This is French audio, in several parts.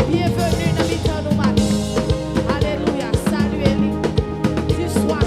Bienvenue dans le temps de Alléluia. Salut Elie. Tu sois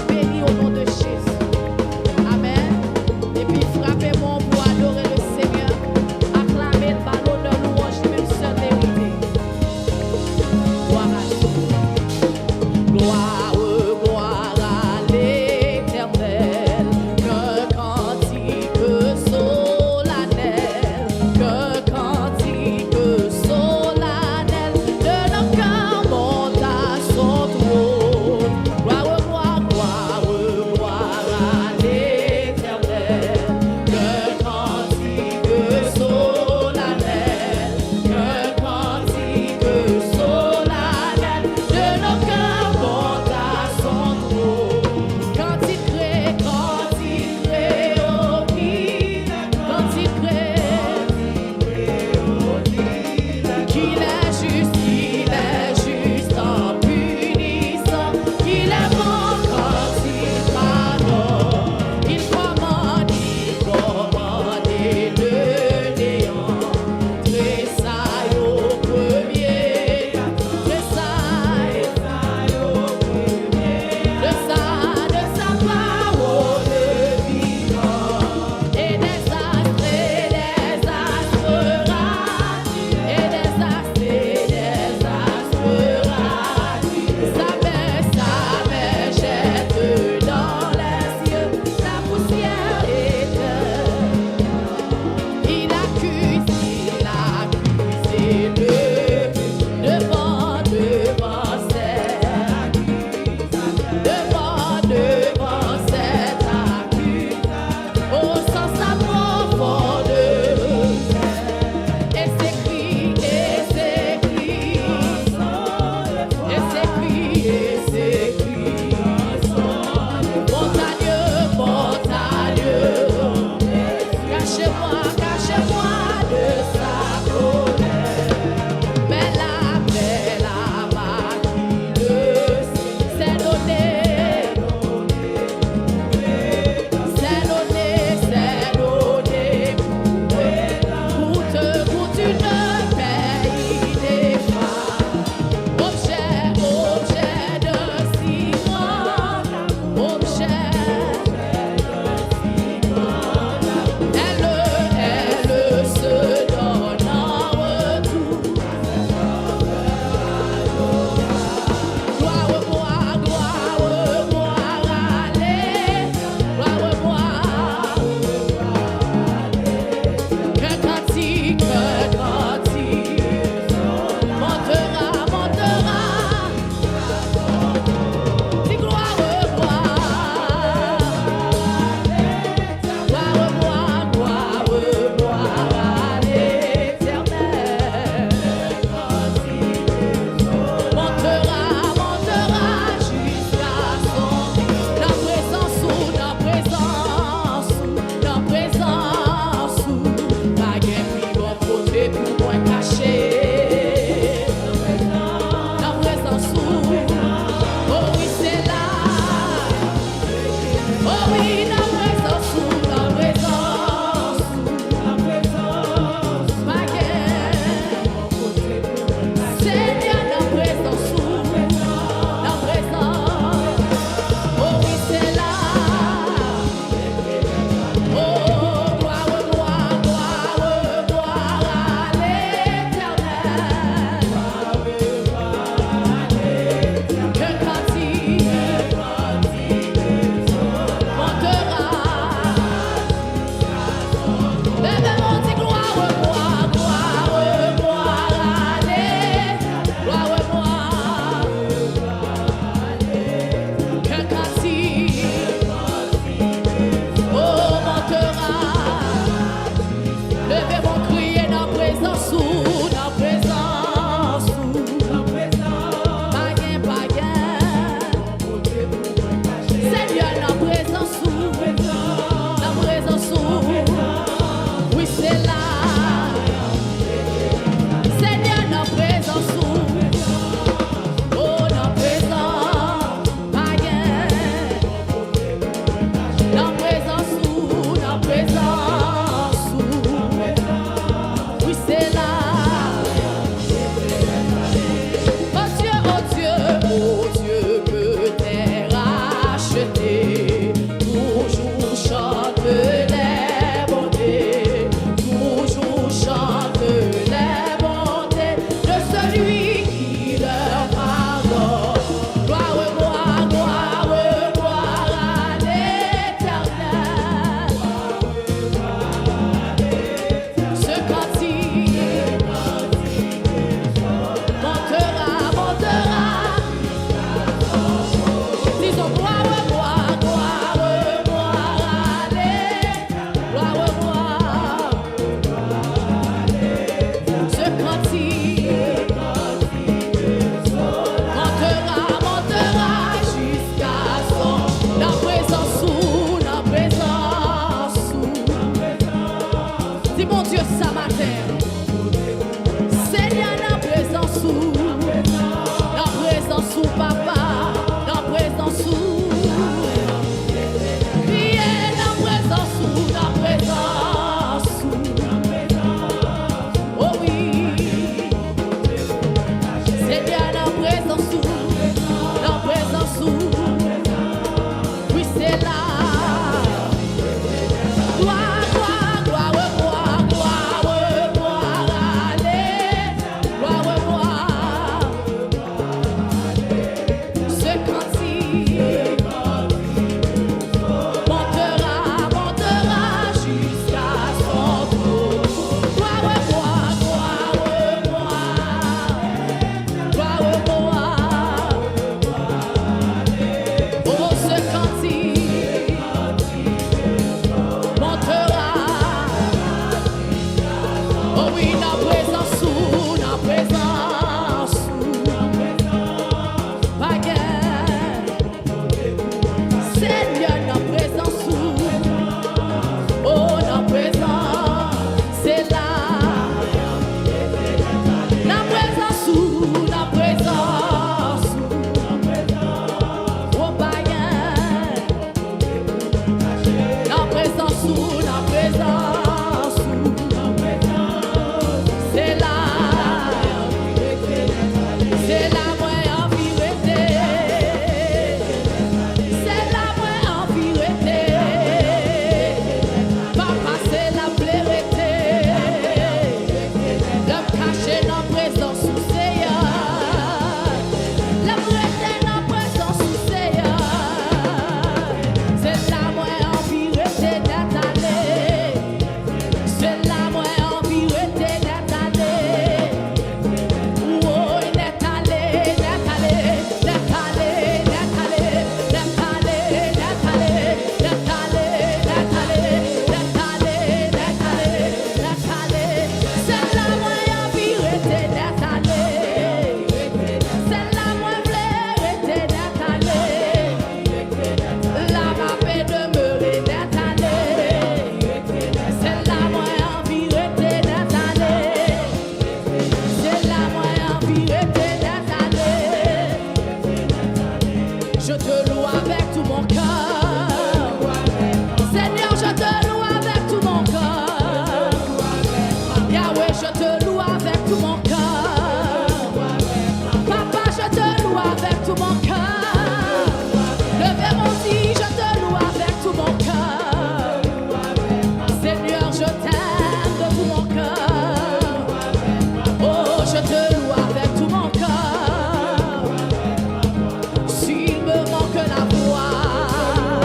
te loue avec tout mon cœur. Seigneur, je te loue avec tout mon cœur. Yahweh, je te loue avec tout mon cœur. Papa, je te loue avec tout mon cœur. Le Véronti, je te loue avec tout mon cœur. Seigneur, je t'aime de tout mon cœur. Oh, je te loue avec tout mon cœur. S'il me manque la voix,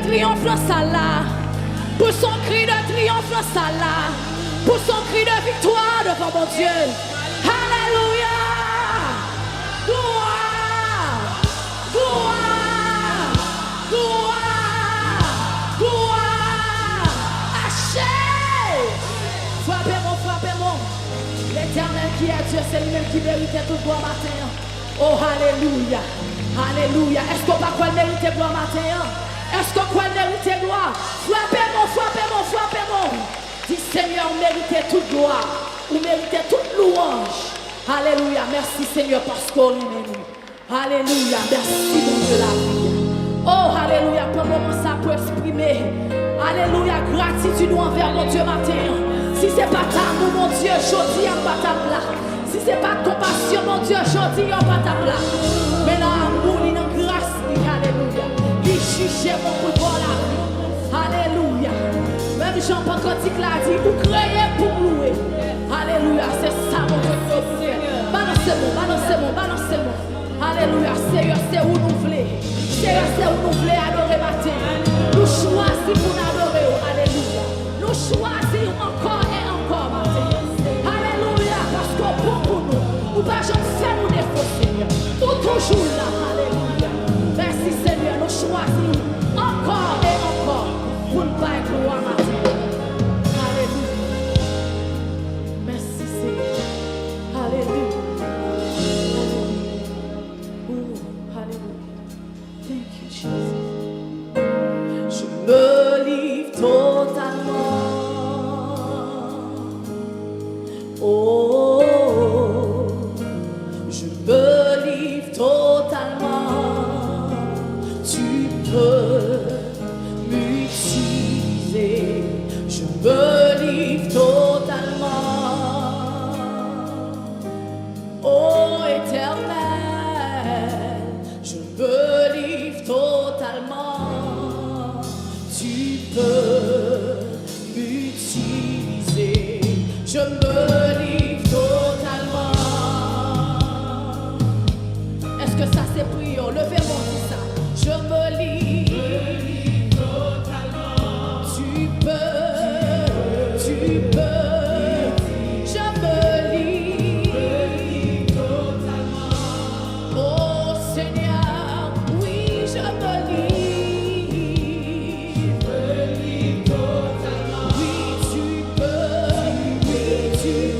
triomphe dans sa là. Pour son cri de triomphe dans sa là. Pour son cri de victoire devant mon Dieu. Alléluia. Gloire. Gloire. Gloire. Gloire. Achève. Frappez-moi, frappez-moi. L'Éternel qui est Dieu, c'est lui-même qui mérite tout gloire matin. Oh, alléluia. Alléluia. Est-ce qu'on va quoi mériter gloire matin? Est-ce qu'on va mériter gloire? Frappez-moi, frappez-moi, frappez-moi. Dis Seigneur, vous méritez toute gloire. Vous méritez toute louange. Alléluia. Merci Seigneur parce qu'on est nous. Alléluia. Merci mon Dieu la vie. Oh, alléluia. Pour moment ça peut exprimer. Alléluia. Gratitude envers mon Dieu matin. Si c'est pas ta amour, mon Dieu, jodi en pas ta plat. Si c'est pas compassion, mon Dieu, jodi en pas ta plat. Mais là, amour, il en grâce, alléluia. Il chiche mon pouvoir là. Alléluia. Même Jean-Paul Cantique l'a dit, vous créez pour louer. Alléluia, c'est ça mon Dieu. Balancez-moi, balancez-moi, balancez-moi. Alléluia, Seigneur, c'est où nous voulons. Seigneur, c'est où nous voulons adorer matin. Nous choisissons pour adorer. Alléluia. Nous choisissons encore et encore matin. Alléluia, parce que pour nous, nous ne pouvons jamais faire nos défauts, Seigneur. Pour toujours là. Alléluia. Merci Seigneur, nous choisissons encore et encore pour ne pas être gloire matin. Me livre totalement. Oh, je me livre totalement. Tu peux m'utiliser. Je me livre totalement. Oh, Éternel, je me livre totalement. Tu peux m'utiliser, je me livre totalement. Est-ce que ça c'est priant? Levez-moi tout ça. Je me livre totalement. Tu peux, je me livre totalement. Oh Seigneur, oui, je me livre. Tu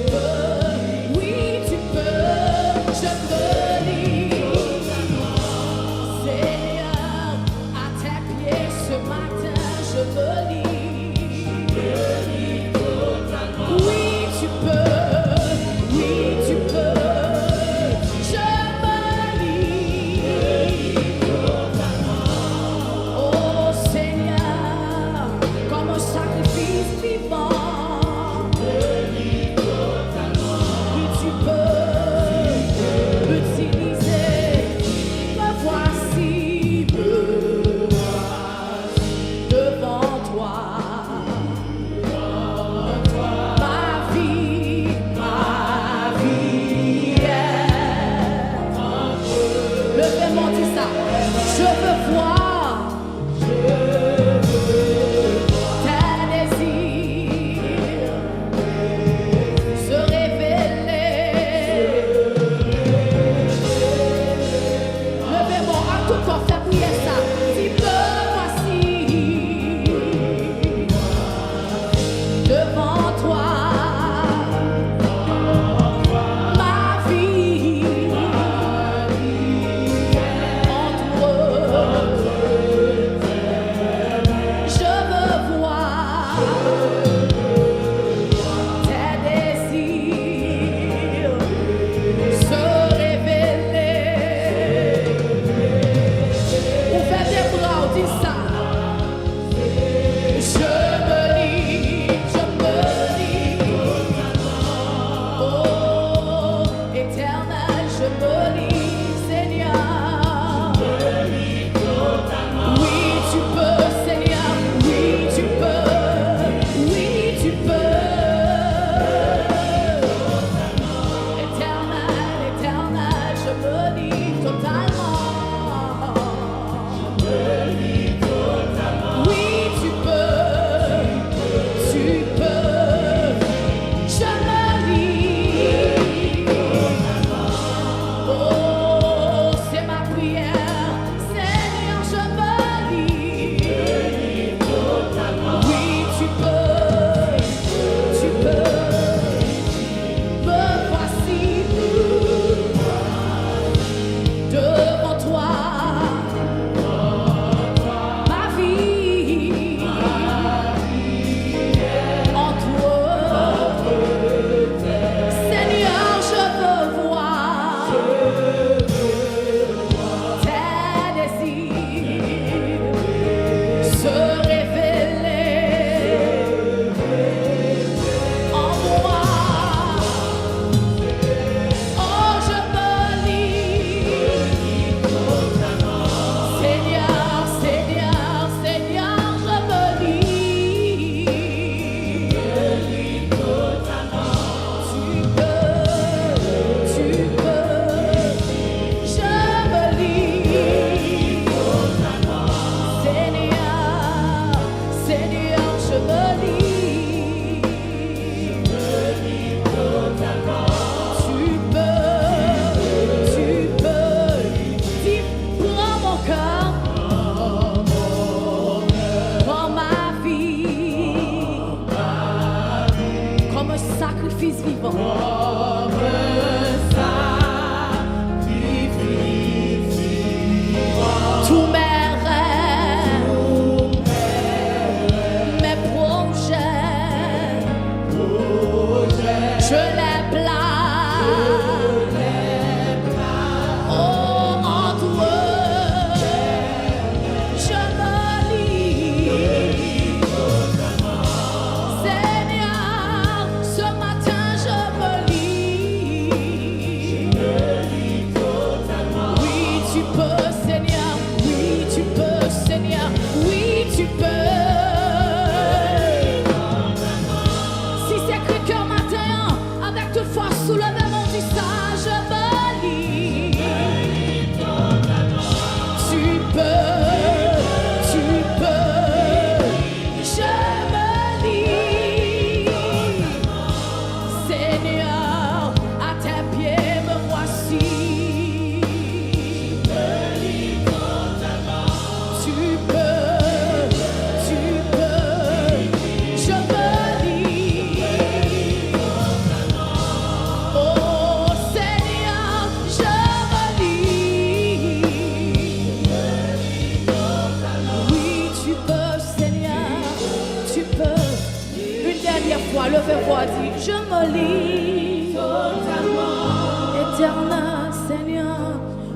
sacrifice vivant. Tous mes rêves, mes projets, je les place. Oh, en toi, je me lis. Seigneur, ce matin je me lis. Oui, tu peux, Seigneur. Oui, tu peux, Seigneur. Oui, tu peux. Si c'est cri cœur matin, avec toute force, soulevez mon visage, je me lis. Tu peux, je me lis. Seigneur, à tes pieds me voici. Tu peux, je me lis. Oh Seigneur, je me lis. Oui, tu peux, Seigneur, tu peux. Une dernière fois, levez-vous, dit, je me lis. Éternel Seigneur,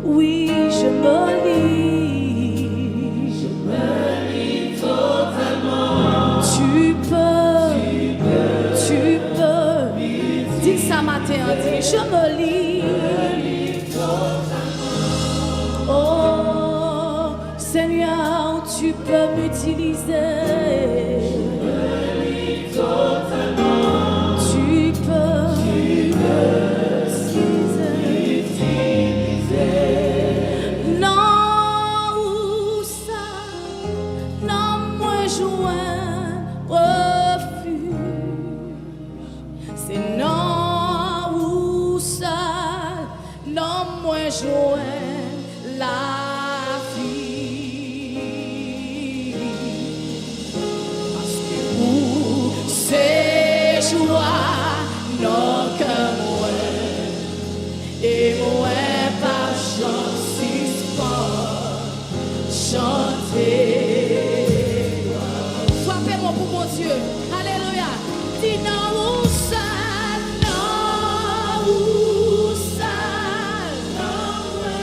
oui, je me lis. Tu peux. Dis ça matin, dis, je me lis. Oh Seigneur, tu peux m'utiliser. Tu peux m'utiliser. Non, où ça, non, moi joint refuge. C'est non, où ça, non, moi joint la vie. Parce que où c'est joie, non, que moi, et moi, par chance, chanter. Frappez-moi pour mon Dieu. Alléluia. Dis non, où ça, non, où ça, non, moi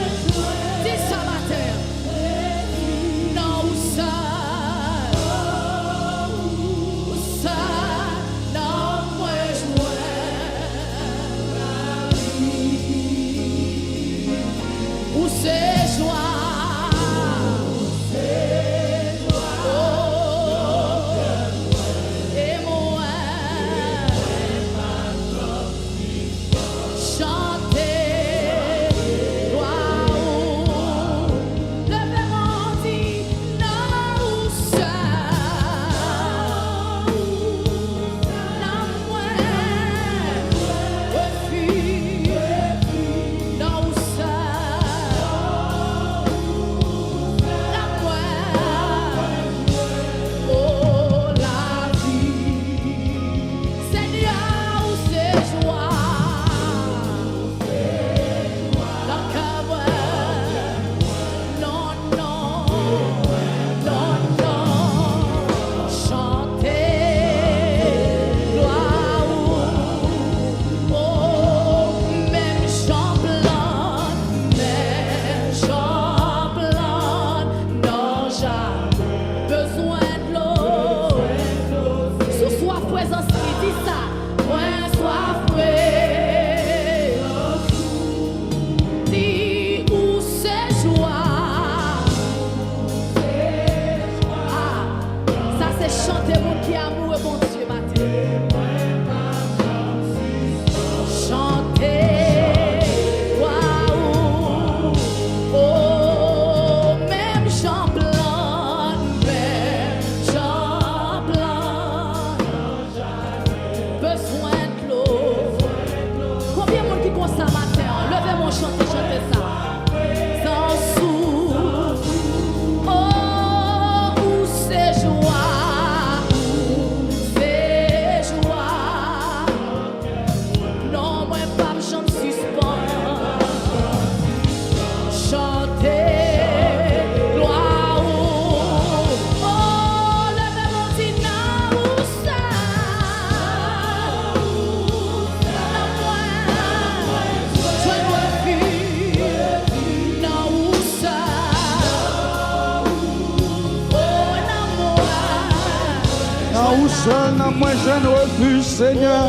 seul n'a moins jeune refuge, Seigneur.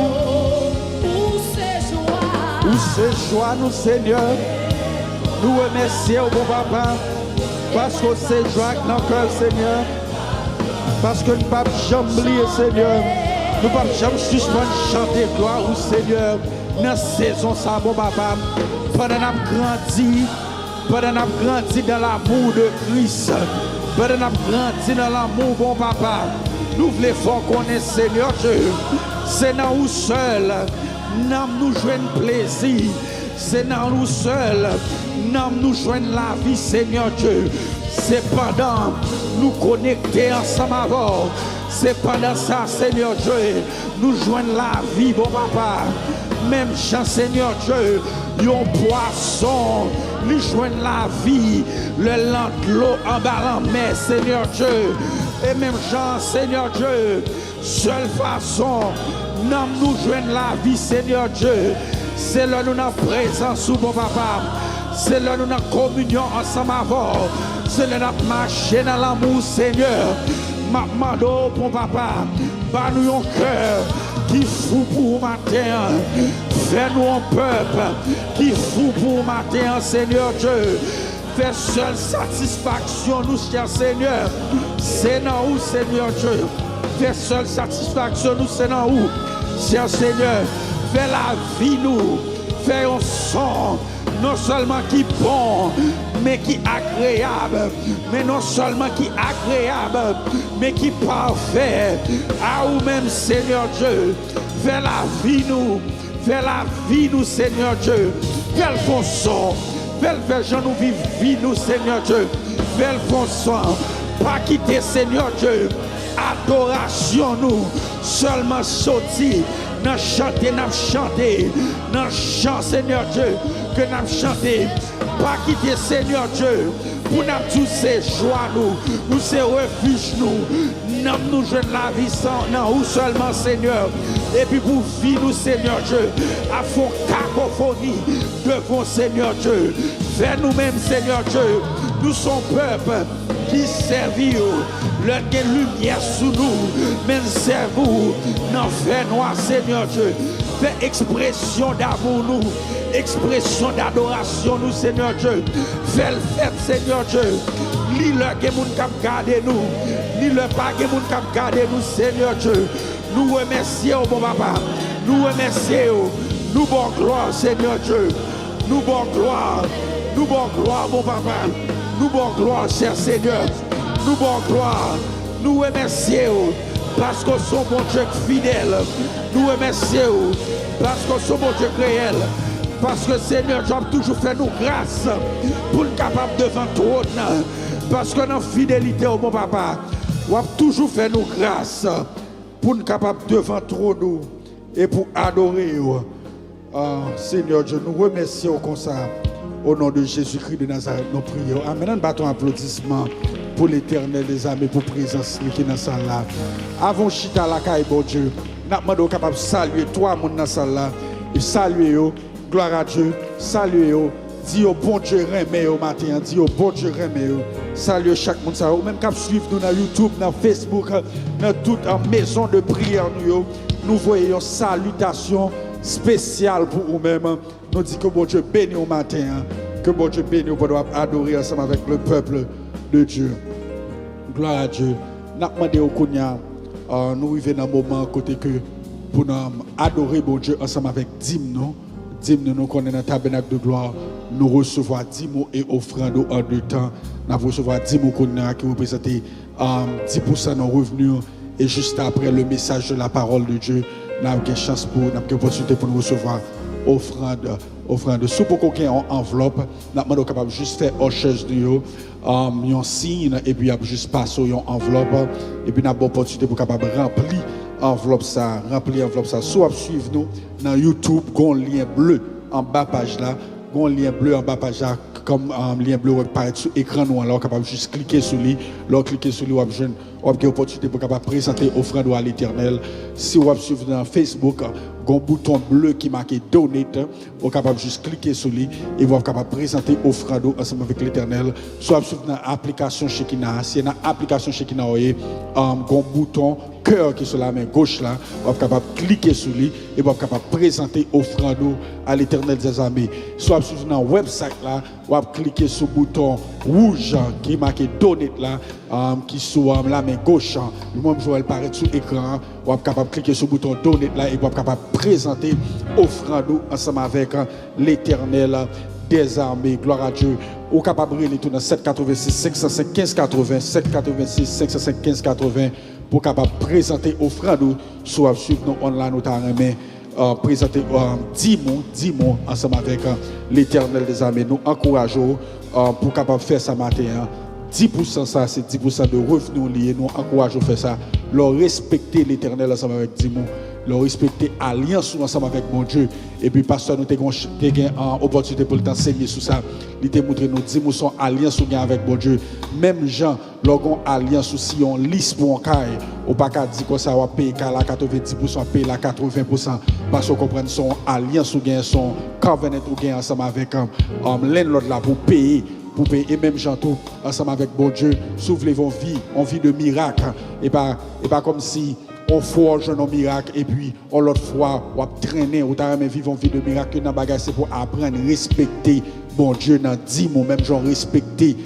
Où c'est joie, nous, Seigneur. Nous remercions, bon papa, parce que c'est joie dans notre cœur, Seigneur. Parce que nous ne pouvons jamais oublier, Seigneur. Nous ne pouvons jamais suspendre chanter gloire au Seigneur. Dans la saison, ça, bon papa, pendant que nous grandissons dans l'amour de Christ, pendant que nous grandissons dans l'amour, bon papa, nous voulons faire connaître, Seigneur Dieu. C'est dans nous seuls, nous jouons plaisir. C'est dans nous seuls, nous jouons la vie, Seigneur Dieu. C'est pendant nous connecter ensemble avant. C'est pendant ça, Seigneur Dieu, nous joignons la vie, bon papa. Même Jean, Seigneur Dieu, yon poisson, nous joignons la vie, le lent l'eau en bas en mer, Seigneur Dieu. Et même Jean, Seigneur Dieu, seule façon, nous joignons la vie, Seigneur Dieu. C'est là nous avons présence sous bon papa. C'est là nous avons communion ensemble avant. C'est là nous avons marché dans l'amour, Seigneur. Mando, bon papa, bah nous un cœur qui fou pour matin. Fais-nous un peuple qui fou pour matin, Seigneur Dieu. Fais seule satisfaction, nous, cher Seigneur. C'est dans où, Seigneur Dieu. Fais seule satisfaction, nous, c'est dans où, cher Seigneur. Fais la vie, nous. Fais un son, non seulement qui bon, mais qui agréable. Mais non seulement qui agréable, mais qui parfait. À vous-même, Seigneur Dieu. Fais la vie, nous. Fais la vie, nous, Seigneur Dieu. Fais le bon son. Fais le gens nous vivre vie, nous, Seigneur Dieu. Fais le bon son. Pas quitter, Seigneur Dieu. Adoration, nous. Seulement sortir. Nous chanter, nous chant, Seigneur Dieu, que nous chanter. Pas quitter, Seigneur Dieu, pour nous tous ces joies, nous ces refuges, nous jeunes la vie sans, nous seulement, Seigneur. Et puis pour vivre, nous, Seigneur Dieu, à fond cacophonie devant, Seigneur Dieu. Fais nous-mêmes, Seigneur Dieu, nous sommes peuple qui servit leur lumière sous nous, même servez-vous dans fait noir, Seigneur Dieu. Fais expression d'amour nous, expression d'adoration nous, Seigneur Dieu. Fais le fait, Seigneur Dieu. Li le que moun k'ap garder nous, li le pas que moun k'ap garder nous, Seigneur Dieu. Nous remercions, bon papa. Nous remercions. Nous bon gloire, Seigneur Dieu. Nous bon gloire. Nous bon gloire, mon papa. Nous bon gloire, cher Seigneur. Nous bon gloire. Nous remercions parce que son bon Dieu fidèle. Nous remercions parce que son bon Dieu réel. Parce que Seigneur, tu as toujours fait nous grâce pour nous capables devant trône. Parce que dans fidélité au mon papa, tu as toujours fait nous grâce pour nous capables devant trône et pour adorer. Seigneur Dieu, nous remercions comme ça. Au nom de Jésus-Christ de Nazareth, nous prions. Amen. Un bâton applaudissement pour l'Éternel des armées, pour présence qui est dans la salle là. Avant chita la caille, bon Dieu, nous sommes capables de saluer toi, mon dans la salle là. Et saluer, gloire à Dieu, saluer, dis au bon Dieu, remets au matin, dis au bon Dieu, remets. Saluer chaque monde, ça, ou même qui suivre nous dans YouTube, dans Facebook, dans toute maison de prière, nous voyons salutation spéciale pour vous-même. Nous disons que bon Dieu bénit au matin, que bon Dieu bénit pour adorer ensemble avec le peuple de Dieu. Gloire à Dieu. Nous demandons au Kounia, nous arrivons dans un moment côté que pour nous adorer bon Dieu ensemble avec dîmes, nous connaissons dans le tabernacle de gloire, nous recevons dîmes et offrandes en deux temps. Nous recevons dîmes qui représentent 10% de nos revenus et juste après le message de la parole de Dieu, nous avons une chance pour nous opportunité pour nous recevoir offrande. Si pour quelqu'un en enveloppe, nous sommes capables de juste faire aux chaises de nous, un signe et puis juste passer une enveloppe et puis nous avons l'opportunité pour capable remplir enveloppe ça. Soit suivre nous dans YouTube, un lien bleu en bas page là, un lien bleu en bas page là, comme un lien bleu qui apparaît sur l'écran nous alors capable juste cliquer sur lui, cliquer sur lui, on a une opportunité pour capable présenter offrande à l'Éternel. Si vous suivez dans Facebook, il y a un bouton bleu qui marque Donate, vous êtes capable juste cliquer sur lui et vous êtes capable de présenter offrande ensemble avec l'Éternel. Soit vous dans l'application Shekinah, si dans l'application Shekinah, il y a un bouton cœur qui est sur la main gauche là, vous êtes capable de cliquer sur lui et vous êtes capable de présenter offrande à l'Éternel des armées. Soit vous dans le website là, vous êtes cliquer sur le bouton rouge qui est marqué Donate là, qui est sur la main gauche. Moi, je vais apparaître sur l'écran. Vous êtes capable de cliquer sur le bouton Donate là et vous êtes capable de présenter offrande ensemble avec l'Éternel des armées. Gloire à Dieu. Vous êtes capable de retourner dans 786 505 15 80, 786 505 15 80 pour capable présenter offrande soit suivre nous online ou ta présenter 10 mots ensemble avec l'Éternel des armées. Nous encourageons pour capable faire ça matin. 10% ça c'est 10% de revenus liés. Nous encourageons à faire ça. Leur respecter l'Éternel ensemble avec 10 mots. Leur respecter alliance ensemble avec mon Dieu. Et puis pasteur nous avons une opportunité pour t'enseigner sur ça. Il t'a montré nous 10 mots sont alliance avec mon Dieu. Même gens leur alliance aussi on liste pour un caille. Ou pas qu'à dire que ça va payer la 90%, payer la 80% parce qu'on comprend son alliance ou gain son covenant ou gain ensemble avec l'autre là pour payer. Et même gens tout ensemble avec bon Dieu s'ouvrir vos vies, on vit de miracle et pas comme si on forge un miracle et puis on l'autre fois on traîner ou t'as même vivre une vie de miracle dans bagage c'est pour apprendre respecter bon Dieu dans 10 mots même genre respecter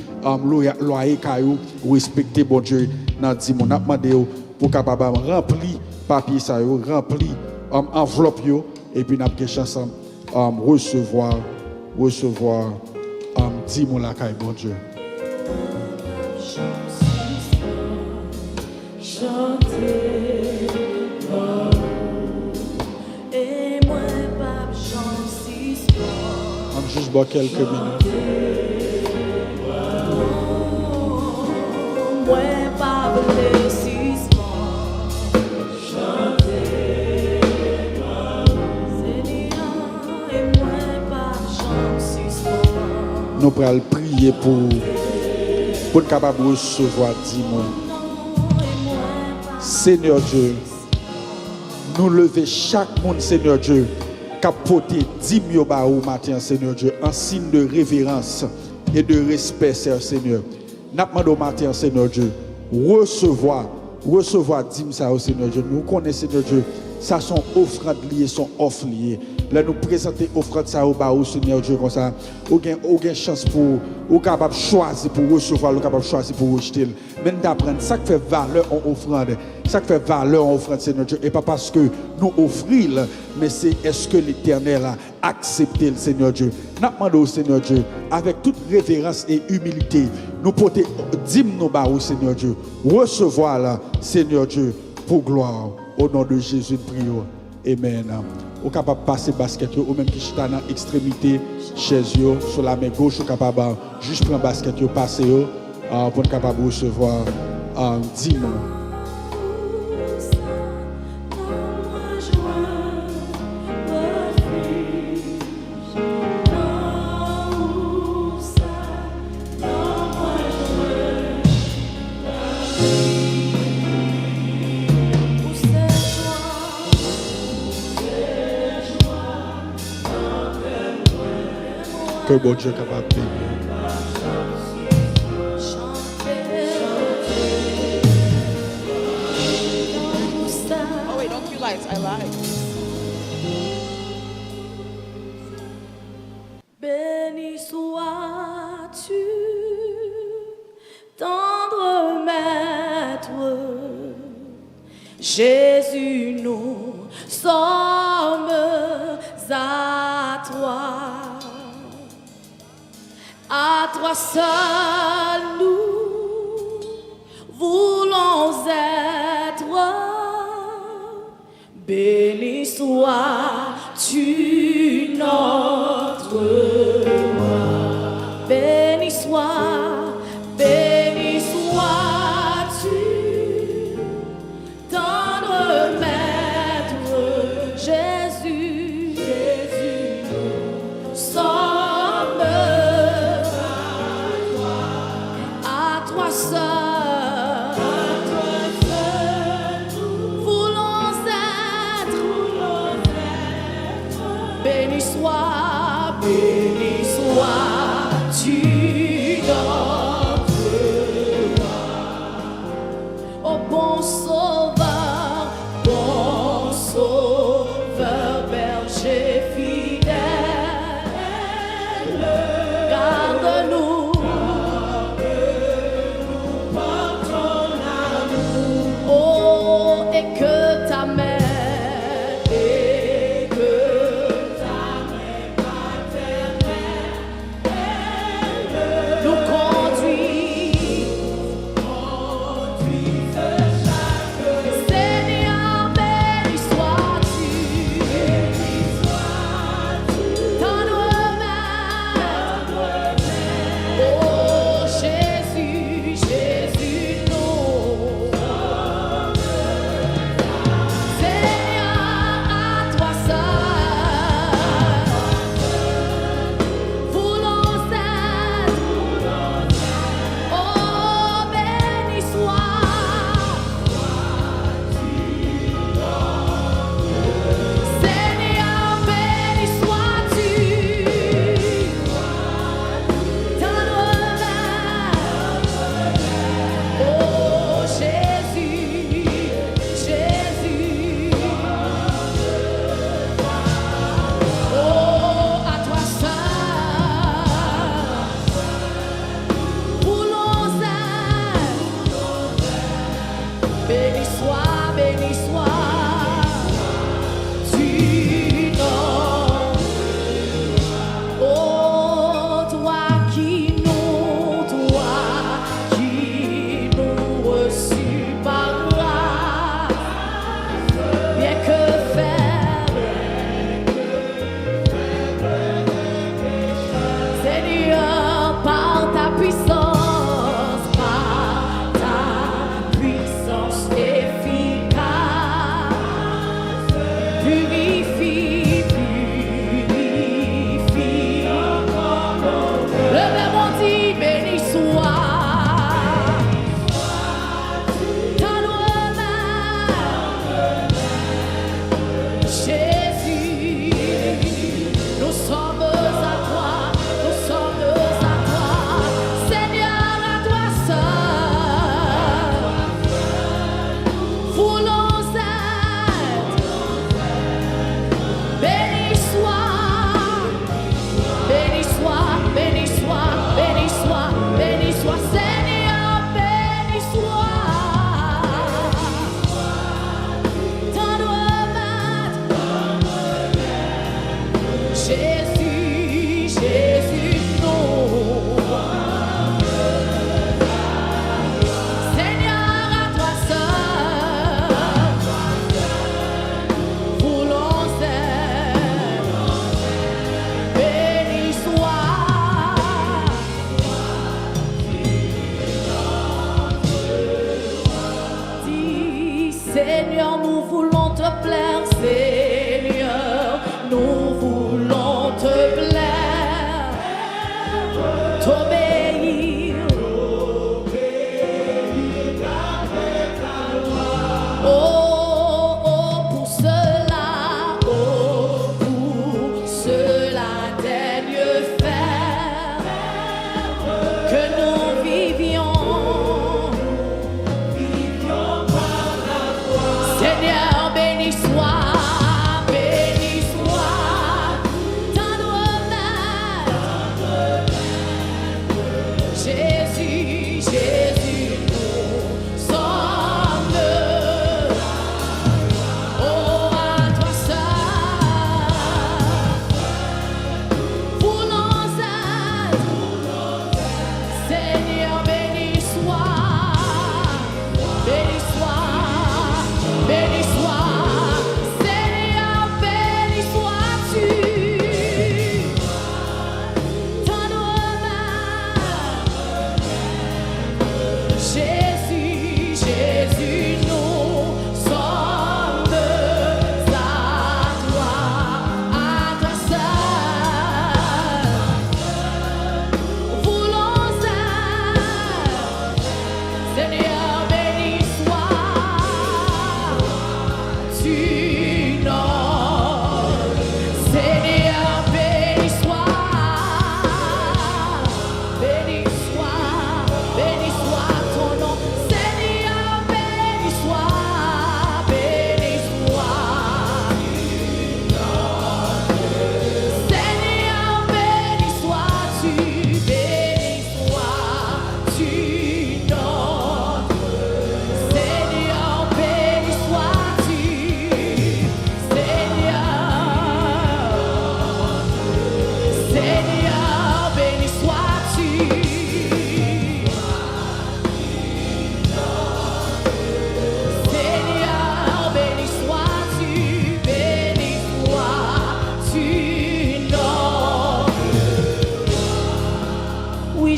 loyer caillou respecter bon Dieu dans 10 mots n'a demandé pour capable remplir papier ça remplir enveloppe yo et puis n'a pas chance recevoir 10 mots la caille bon Dieu. On juste boire quelques minutes. Nous pourrons prier pour être capable de recevoir 10 mots. Seigneur Dieu, nous lever chaque monde, Seigneur Dieu, capoter 10 000 barreaux matin, Seigneur Dieu, en signe de révérence et de respect, Seigneur. Nous demandons matin, Seigneur Dieu, recevoir 10 000, Seigneur Dieu. Nous connaissons, Seigneur Dieu, ça sont offrandes liées, sont offres liées. Là, nous présenter offrande ça au bas, Seigneur Dieu, comme ça. Aucune chance pour, ou capable choisir pour recevoir, ou capable choisir pour rejeter. Même d'apprendre, ça qui fait valeur en offrande, ça qui fait valeur en offrande, Seigneur Dieu. Et pas parce que nous offrons, mais c'est est-ce que l'Éternel a accepté le Seigneur Dieu. Nous demandons au Seigneur Dieu, avec toute révérence et humilité, nous porter 10 000 barreaux, Seigneur Dieu. Recevoir là, Seigneur Dieu, pour gloire. Au nom de Jésus, nous prions. Amen. Ou capable de passer basket ou même qui est dans l'extrémité chez eux sur la main gauche ou capable juste prendre basket ou passer pour être capable de recevoir 10 mots. Que bon Dieu est capable de bénir. Oh wait, don't cue lights, I lied. Béni sois-tu, tendre maître, Jésus, nous sommes à toi. À toi seul nous voulons être. Béni sois-tu notre roi. Béni sois-tu, tendre maître, Jésus, nous sommes à toi seul. béni sois-tu notre roi. Oh bon sauveur, berger fidèle, garde-nous par ton amour. Oh, et que ta main nous conduit. Seigneur, béni sois-tu dans nos mains. Oh Jésus, nous. Seigneur, à toi seul voulons être. Oh, béni Seigneur, béni sois-tu dans nos mains. Oh Jésus, oh à toi seul voulons être. Béni sois-tu notre. Oh, toi qui nous reçus par grâce, bien que faible, Seigneur, par ta puissance efficace, purifie. Levez-moi, dit, béni soit dans nos mains. Jésus, nous sommes à toi, Seigneur.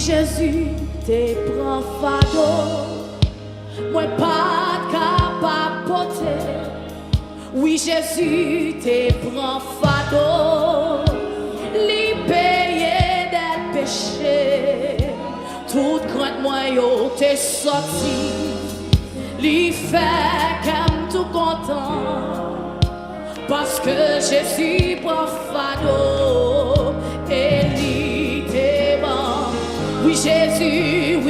Jésus, t'es prend fardeau. Moi pas capable porter. Oui, Jésus, t'es prend fardeau. Li paye des péchés. Tout grand moyen t'es sorti. Li fait comme tout content. Parce que Jésus prend fardeau. Et li t'es bon. Oui, Jésus,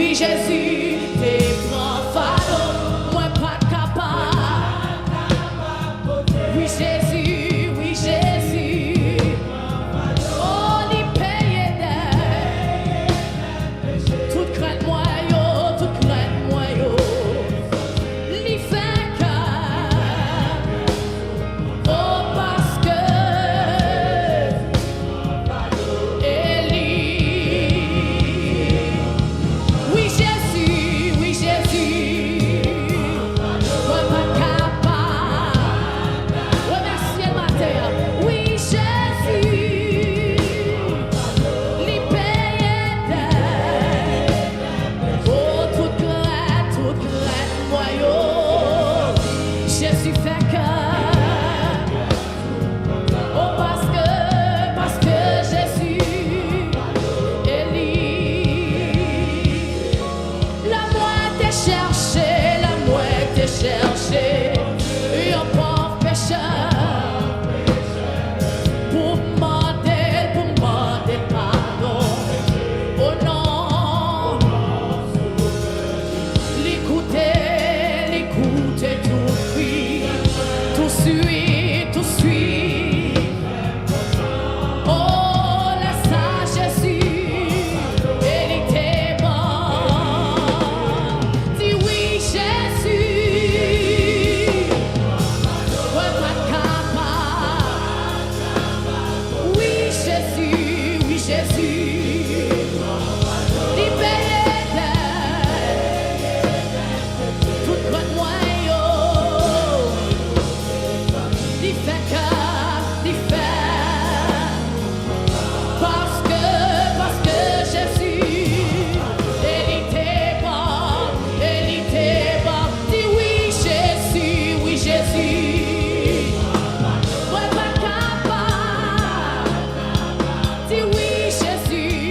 t'es prend fardeau. Moi pas capable. Oui, Jésus. Oh, li paye des. Tout crainte moyo. Li fait que. Oh, parce que. Oui, Jésus. Moi pas capable. Remerciez le matin. Oui, Jésus. Li paye des. Oh, toute grâce, moyo. Jésus fait que. Oh, parce que Jésus est libre. La moi t'ai cherché. Un pauvre pécheur. Pour demander pardon. Oh non. L'écouter tout cri. Tout suit. Oh, la sagesse, elle était bonne. Dis oui, Jésus, ouais, pas capable. Oui, Jésus, libéré tout grand moyen. Il fait que, il fait. Parce que Jésus, il était bon. Dis oui, Jésus. Ouais, pas capable. Dis oui, Jésus.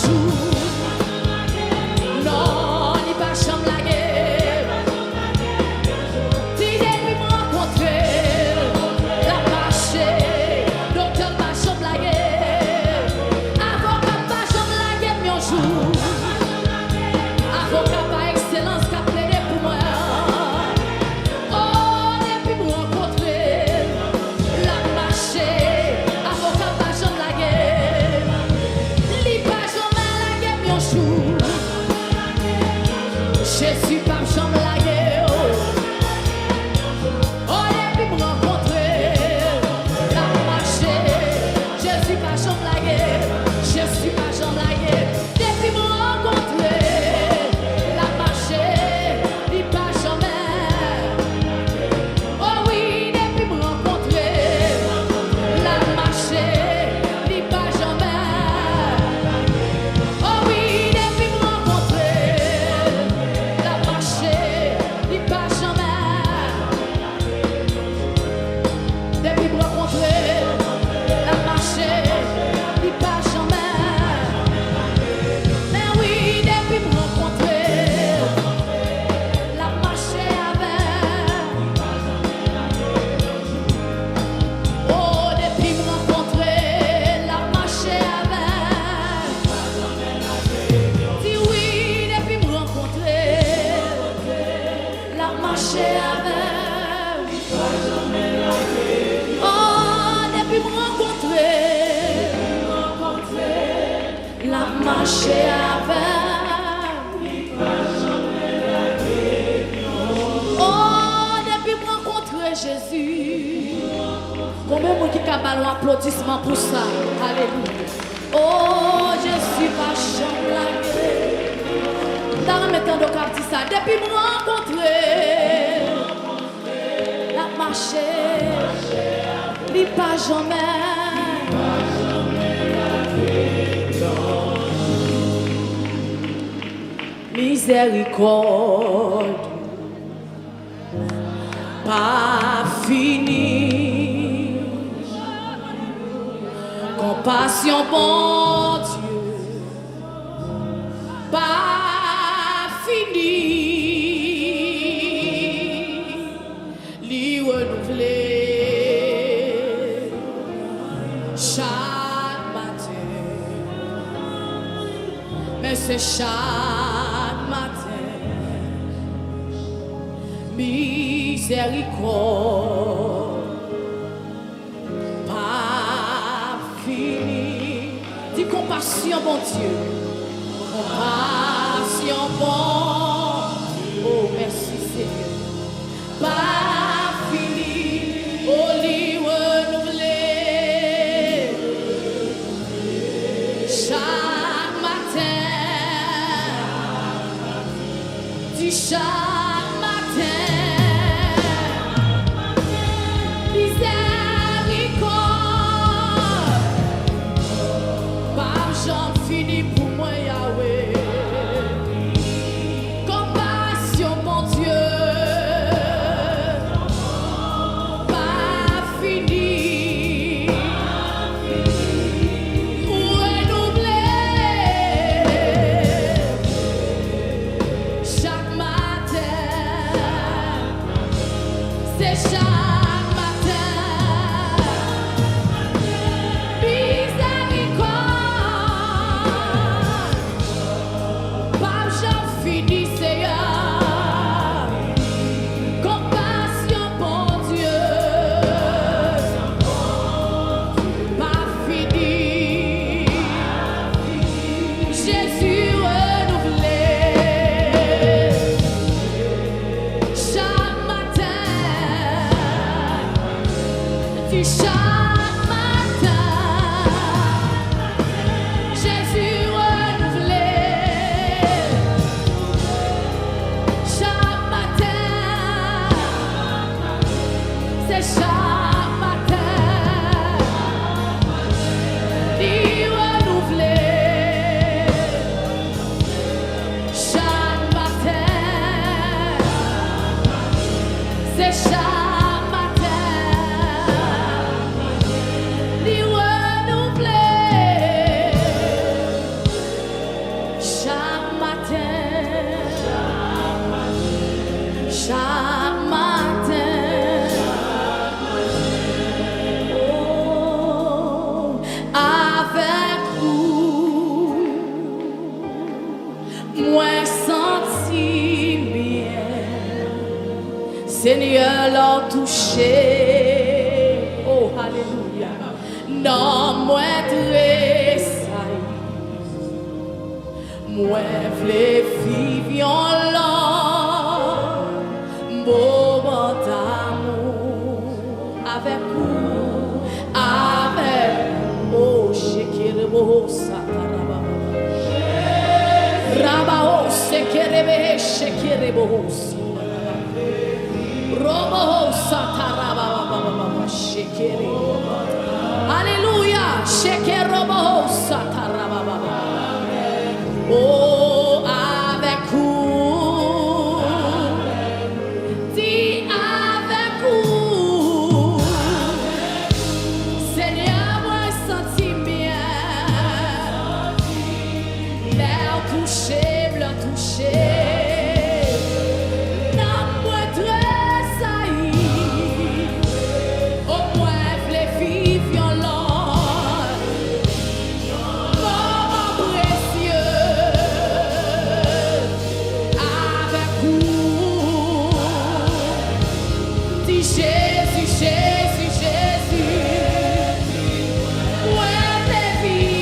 jour. Non, il pas chambre la guerre. Si depuis me rencontrer, la marché, docteur pas chambre la guerre. Avocat pas chambre la guerre, mon jour. Avocat par excellence qui a plaidé pour moi. Oh, depuis me rencontrer, la marché, avocat pas chambre la guerre. Li pas jamais la guerre, mon jour. Jésus pas chambre la guerre. Oh, depuis me rencontrer, la marché, Jésus pas chambre la guerre. Jésus pas chambre la guerre. Depuis me rencontrer, la marché, li pas jamais. Oh oui, depuis me rencontrer, la marché, li pas jamais. Oh oui, depuis me rencontrer, la marché, li pas jamais. Depuis me rencontrer, la marché, li pas jamais. Mais oui, depuis me rencontrer, la marché avec. Oh, depuis me rencontrer, la marché avec. Dis oui, depuis me rencontrer, la marché avec. Oh, depuis me rencontrer, la marché avec. Oh, depuis me rencontrer Jésus. Combien de monde qui a ballon applaudissement pour ça? Alléluia. Oh, Jésus pas chambre la guerre. Dans le temps de cap dit ça. Depuis me rencontrer, la marché, li pas jamais. Miséricorde, pas fini. Compassion, bon Dieu, pas fini. Li renouveler chaque matin. Mais c'est chaque matin. Miséricorde, pas fini. Dis compassion, bon Dieu. Compassion, bon. Oh, merci Seigneur. Pas fini. Oh, li renouveler chaque matin. Dis chaque matin. Miséricorde, pas j'en finis pour moi Yahweh. Compassion, mon Dieu, pas fini. Renouveler chaque matin. C'est chaque matin. Miséricorde, pas j'en finis, Seigneur. Compassion, bon Dieu, pas fini. Jésus renouvelé chaque matin. Dis chaque matin. Jésus renouvelé chaque matin. C'est chaque matin. Dis renouvelé moi senti bien, Seigneur l'a touché, oh alléluia, non moi tressaille, moi v'lais vivre là, moment d'amour avec vous, avec oh shekirebo sataraba. Rabao sekerebe shekerebo robo sataraba shekere. Alléluia, shekerobo sataraba. Oh avec vous, dis avec vous, Seigneur moi senti bien. L'air touché, blanc touché, non moi tressailli, au moins les filles violentes, moment précieux, avec vous, dis Jésus, Jésus, Jésus, ouais les filles.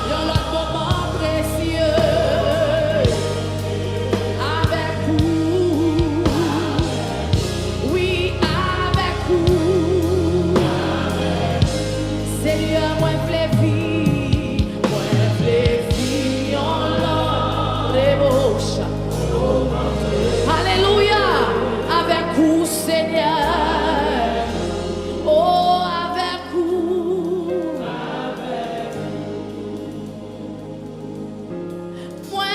Dans notre moment précieux, avec vous, oui, avec vous, Seigneur, moi, les filles, en l'embauche. Alléluia, avec vous, Seigneur, oh, avec vous. Moi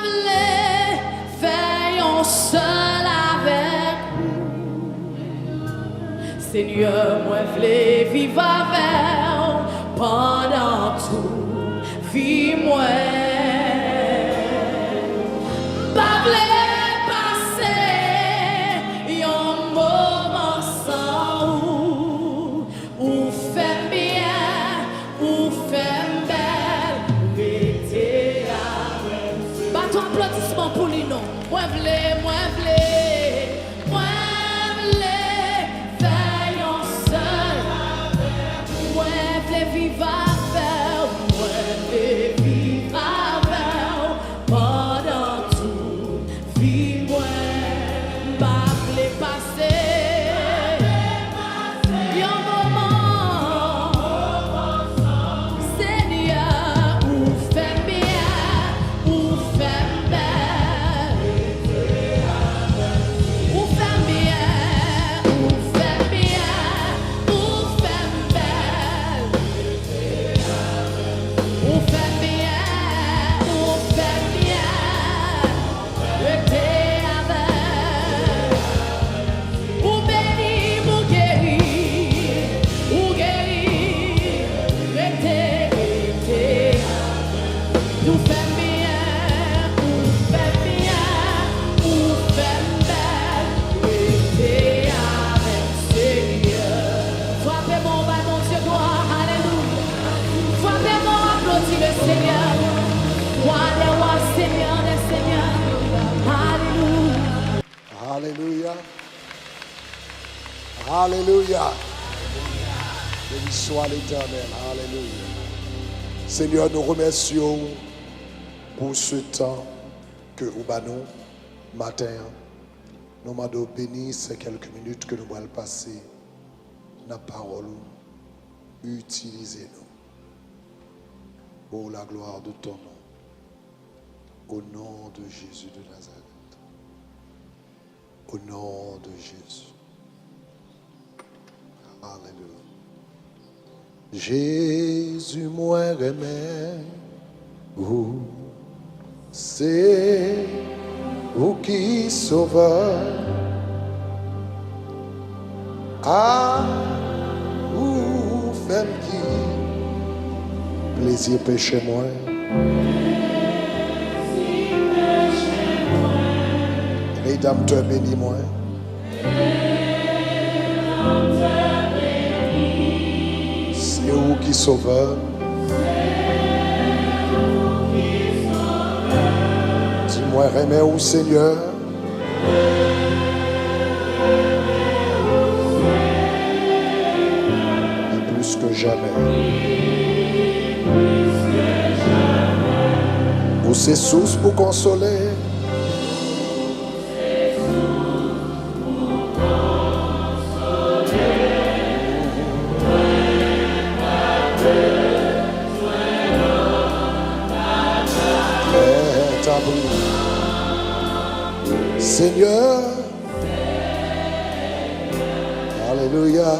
v'lais faire un seul avec vous. Seigneur, moi v'lais vivre avec pendant tout vie moi. Pas v'lais passer un moment sans ou fait bien, ou fait belle, rester avec. Battons applaudissement pour lui, non. Moi v'lais faire un seul. Moi v'lais vivre avec, moi v'lais vivre avec pendant tout vie moi. Pas v'lais passer un moment, Seigneur, ou fait bien, ou fait belle, ou fait bien, ou fait bien, ou fait belle, ou fait bien, ou fait bien, restez avec. Ou béni, ou guéri, restez. Nous fait bien, ou fait bien, ou fait belle, restez avec Seigneur. Frappez mon bas, mon Dieu, gloire, alléluia. Frappez mon, applaudis le Seigneur. Roi des rois, Seigneur des seigneurs, alléluia. Alléluia. Alléluia. Béni soit l'Éternel. Alléluia. Seigneur, nous remercions pour ce temps que vous nous matin. Nous m'avons béni ces quelques minutes que nous allons passer dans la parole. Utilisez-nous pour la gloire de ton nom. Au nom de Jésus de Nazareth. Au nom de Jésus. Alléluia. Jésus, moi, remets, vous, c'est vous qui sauveur. Ah, vous faites qui plaisir péché moi. Mesdames, te bénis moi. C'est vous qui sauveur. Moi, remets au Seigneur. Et plus que jamais. Pour ses sources pour consoler. Seigneur, alléluia,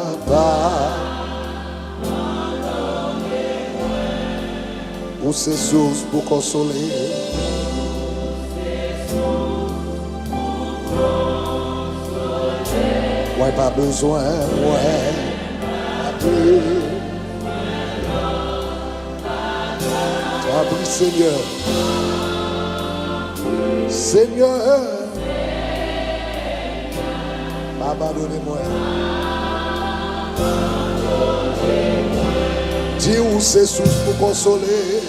pour ses sources pour consoler. Ouais, pas besoin, ouais, pas plus. T'as pris, Seigneur. Seigneur, abandonnez-moi. Dis où c'est source pour consoler.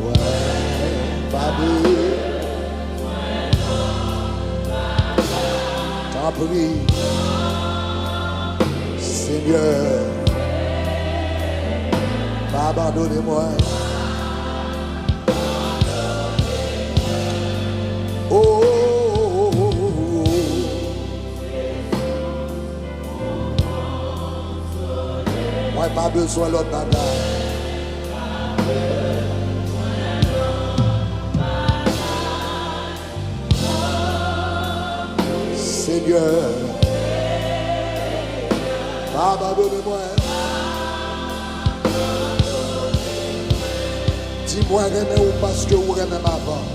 Ouais, Babi. T'en prie, Seigneur. Abandonnez-moi. Oh, oh, oh, oh. Moi, pas besoin de l'autre bagage. Seigneur, abandonnez-moi. Dis-moi, remets ou parce que vous remets ma avant.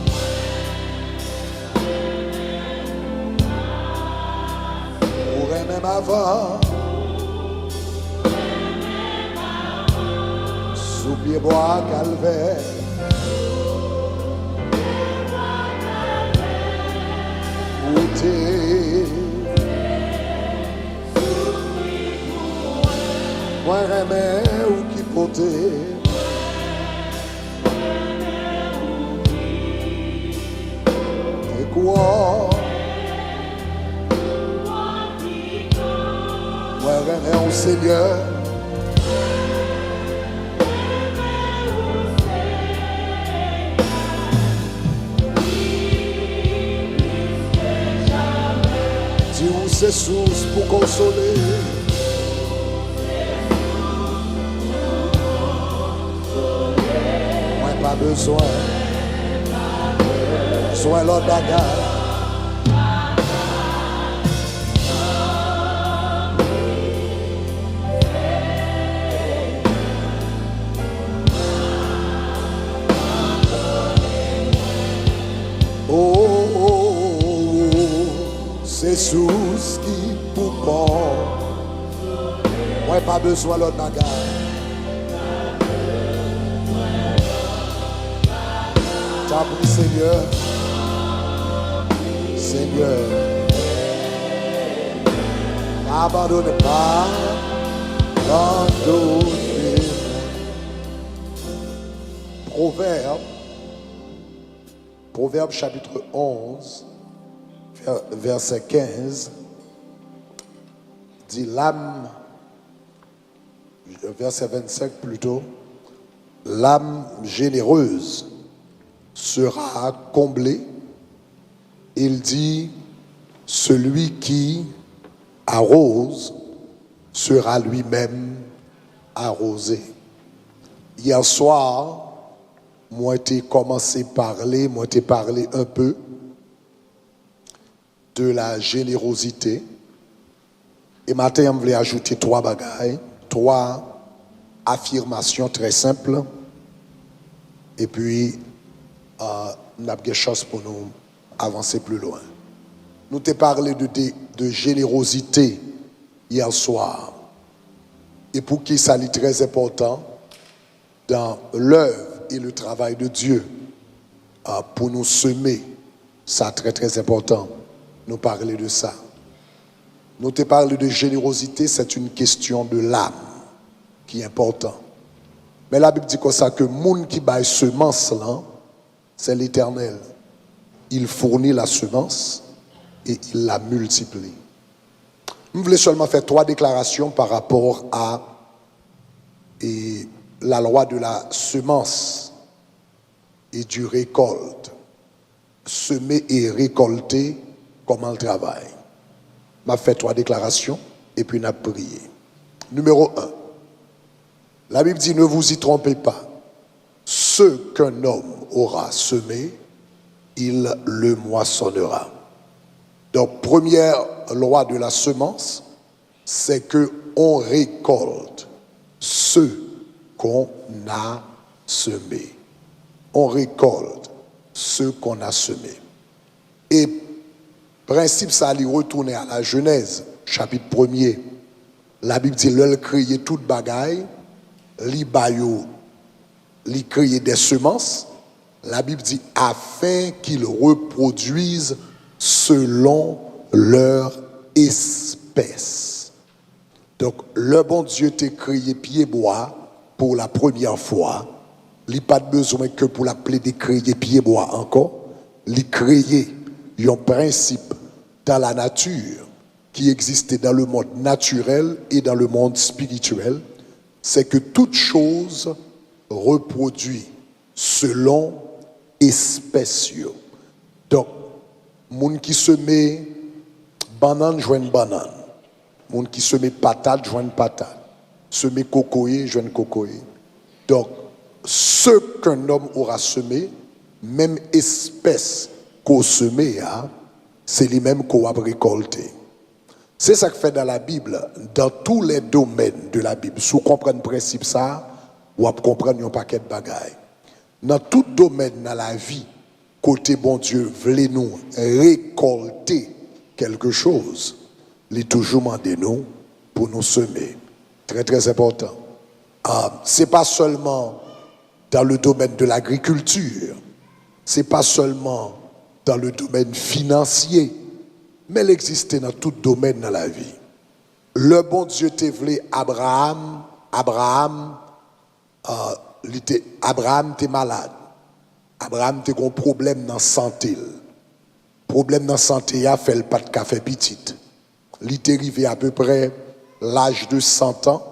Vous remets ma avant. Sous pied bois calvaire. Goûter. Moi, remets ou qui porter. Moi, remets au Seigneur. Dis où c'est source pour consoler. Moi, pas besoin. Sois l'autre bagarre. Oh, oh, oh, c'est sous ce qui pour moi, pas besoin l'autre bagarre. T'as pris, Seigneur. Seigneur, abandonne pas, abandonne. Proverbe chapitre 11, verset 15, dit l'âme, verset 25 plutôt, l'âme généreuse sera comblée. Il dit, celui qui arrose sera lui-même arrosé. Hier soir, moi j'ai commencé à parler, un peu de la générosité. Et matin, je voulais ajouter 3 bagailles, 3 affirmations très simples. Et puis, nous avons des choses pour nous avancer plus loin. Nous t'ai parlé de générosité hier soir. Et pour qui ça est très important dans l'œuvre et le travail de Dieu pour nous semer. Ça très très important. Nous parler de ça. Nous t'ai parlé de générosité, c'est une question de l'âme. qui est important. Mais la Bible dit comme ça que moun qui baille semence là, c'est l'Éternel. Il fournit la semence et il la multiplie. Je voulais seulement faire 3 déclarations par rapport à la loi de la semence et du récolte. Semer et récolter, comment le travail. Je vais faire 3 déclarations et puis on a prié. Numéro 1. La Bible dit, ne vous y trompez pas. Ce qu'un homme aura semé, il le moissonnera. Donc, première loi de la semence, c'est que on récolte ce qu'on a semé. On récolte ce qu'on a semé. Et principe, ça allait retourner à la Genèse, chapitre 1er. La Bible dit, l'elle créait toute bagaille, li créait des semences. La Bible dit, afin qu'ils reproduisent selon leur espèce. Donc, le bon Dieu t'a créé pied-bois pour la première fois. Il n'a pas besoin que pour l'appeler de créer pied-bois encore. Il créé un principe dans la nature qui existait dans le monde naturel et dans le monde spirituel. C'est que toute chose reproduit selon espèce. Donc, moun qui se met banane, joigne banane. Moun qui se met patate, joigne patate. Se met cocoyer, joigne cocoyer. Donc, ce qu'un homme aura semé, même espèce qu'on semé, c'est les mêmes qu'on a récolté. C'est ça que fait dans la Bible, dans tous les domaines de la Bible. Si vous comprenez le principe ça, vous comprenez un paquet de bagailles. Dans tout domaine dans la vie, côté bon Dieu, voulez nous récolter quelque chose, il est toujours demandé nous pour nous semer. Très très important. C'est pas seulement dans le domaine de l'agriculture, c'est pas seulement dans le domaine financier, mais elle existe dans tout domaine dans la vie. Le bon Dieu t'a voulu Abraham t'es malade. Abraham t'es un problème dans la santé. Problème dans la santé, il a fait le pas de café petit. Il est arrivé à peu près l'âge de 100 ans.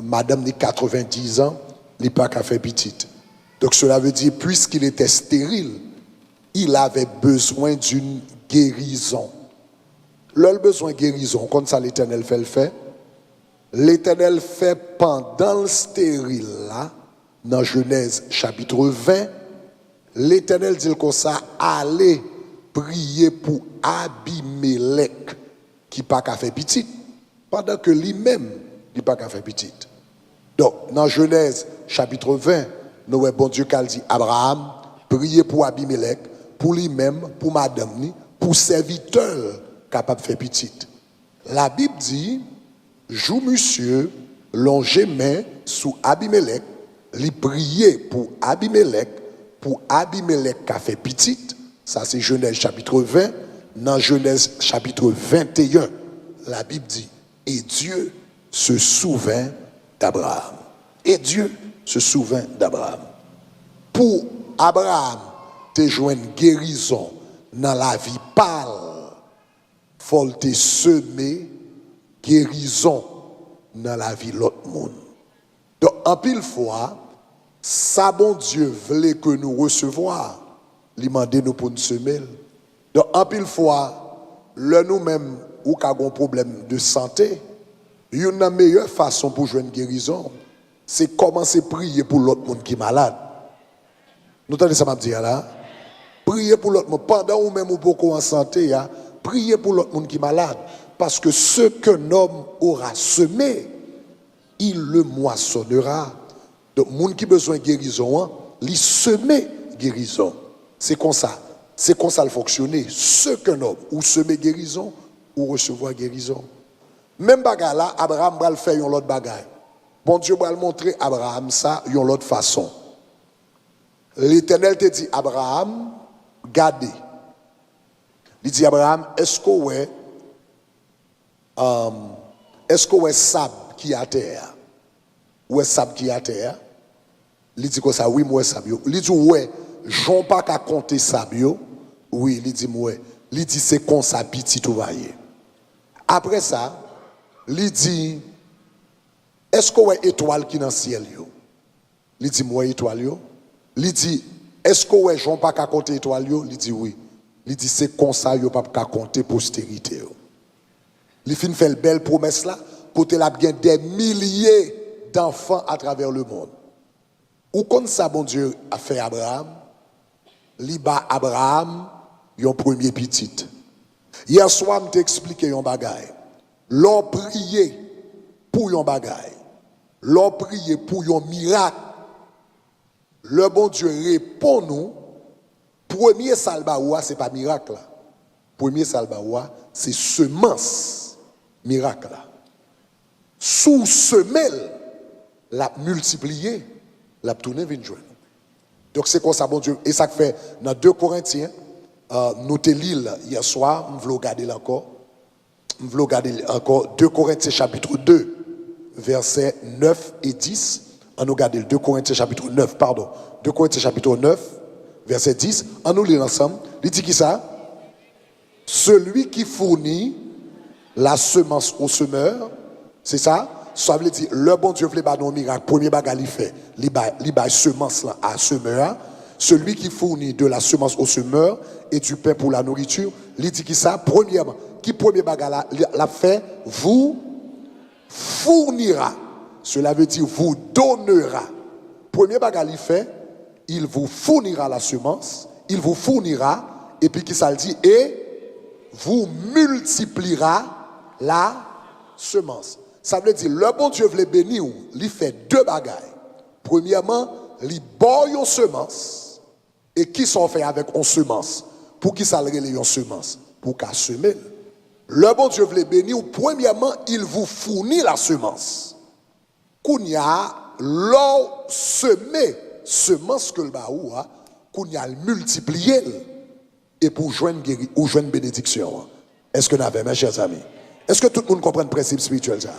Madame de 90 ans, il n'a pas café petit. Donc cela veut dire, puisqu'il était stérile, il avait besoin d'une guérison. Le besoin de guérison, comme ça l'Éternel fait le fait. L'Éternel fait pendant le stérile là, dans Genèse chapitre 20, l'Éternel dit comme ça, allez prier pour Abimelech, qui n'a pas fait petit, pendant que lui-même n'a pas fait petit. Donc, dans Genèse chapitre 20, nous voyons bon Dieu qui dit Abraham, priez pour Abimelech, pour lui-même, pour madame, pour serviteur capable de faire petit. La Bible dit, joue monsieur, longé main sous Abimelech, lui prier pour Abimelech qui a fait petit. Ça c'est Genèse chapitre 20. Dans Genèse chapitre 21, la Bible dit, et Dieu se souvint d'Abraham. Et Dieu se souvint d'Abraham. Pour Abraham, te joindre guérison dans la vie pâle, faut te semer guérison dans la vie de l'autre monde. Donc, en pile fois, ça bon Dieu voulait que nous recevoir, il demandait nous pour nous semer. Donc, en pile fois, le nous-mêmes, ou avons un problème de santé, une meilleure façon pour jouer une guérison, c'est commencer à prier pour l'autre monde qui est malade. Nous entendez ça m'a dit là? Priez pour l'autre monde. Pendant ou même ou beaucoup en santé, priez pour l'autre monde qui est malade. Parce que ce qu'un homme aura semé, il le moissonnera. Donc, monde qui a besoin de guérison, il semer guérison. C'est comme ça. C'est comme ça le fonctionner. Ce qu'un homme ou semer guérison ou recevoir guérison. Même bagarre là, Abraham va le faire une autre bagarre. Bon Dieu va le montrer à Abraham ça d'une autre façon. L'Éternel te dit, Abraham, gardez. Il dit, Abraham, est-ce que ouais sable qui est à terre? ouais sable qui est à terre. Il dit comme ça, oui, moi sable. Il dit ouais, j'en pas qu'à compter sable. Oui, il dit moi. Il dit c'est comme ça petit tout vaillé. Après ça, il dit est-ce qu'on voit étoile qui dans le ciel yo? Il dit moi étoile yo. Il dit est-ce qu'on voit j'en pas qu'à compter étoile yo? Il dit oui. Il dit c'est comme ça yo pas qu'à compter postérité yo. Il fin fait une belle promesse là, côté là bien des milliers d'enfants à travers le monde. Ou comme ça bon Dieu a fait Abraham, li ba Abraham yon premier petit. Hier soir m'te expliqué yon bagay. L'on prié pour yon bagay. L'on prié pour yon miracle. Le bon Dieu répond nous. Premier salbaoua c'est pas miracle là. Premier salbaoua c'est semence miracle là. Sous semelle la multiplier, la tourner vinn joindre. Donc c'est comme ça bon Dieu et ça fait dans 2 Corinthiens nous te lire hier soir, on veut regarder encore. On veut regarder encore 2 Corinthiens chapitre 2 versets 9 et 10. On nous regarde 2 Corinthiens chapitre 9 pardon. 2 Corinthiens chapitre 9 verset 10. On nous lit ensemble. Il dit qui ça? Celui qui fournit la semence au semeur, c'est ça? Ça veut dire le bon Dieu veut un miracle. Premier bagage il fait, il bail semence là à semeur. Celui qui fournit de la semence au semeur et du pain pour la nourriture, il dit qui ça? Premièrement, qui premier bagage l'a fait, vous fournira. Cela veut dire vous donnera. Premier bagage il fait, il vous fournira la semence, il vous fournira, et puis qui ça le dit, et vous multipliera la semence. Ça veut dire, le bon Dieu veut bénir, il fait 2 bagailles. Premièrement, il boit une semence, et qui sont fait avec une semence? Pour qui ça le relève une semence? Pour qu'à semer. Le bon Dieu veut bénir, premièrement, il vous fournit la semence. Qu'on y a, l'or semé, semence que le baou a, qu'on y a multiplié, et pour joindre guéri, ou joindre bénédiction. Est-ce que nous avons, mes chers amis? Est-ce que tout le monde comprend le principe spirituel ça?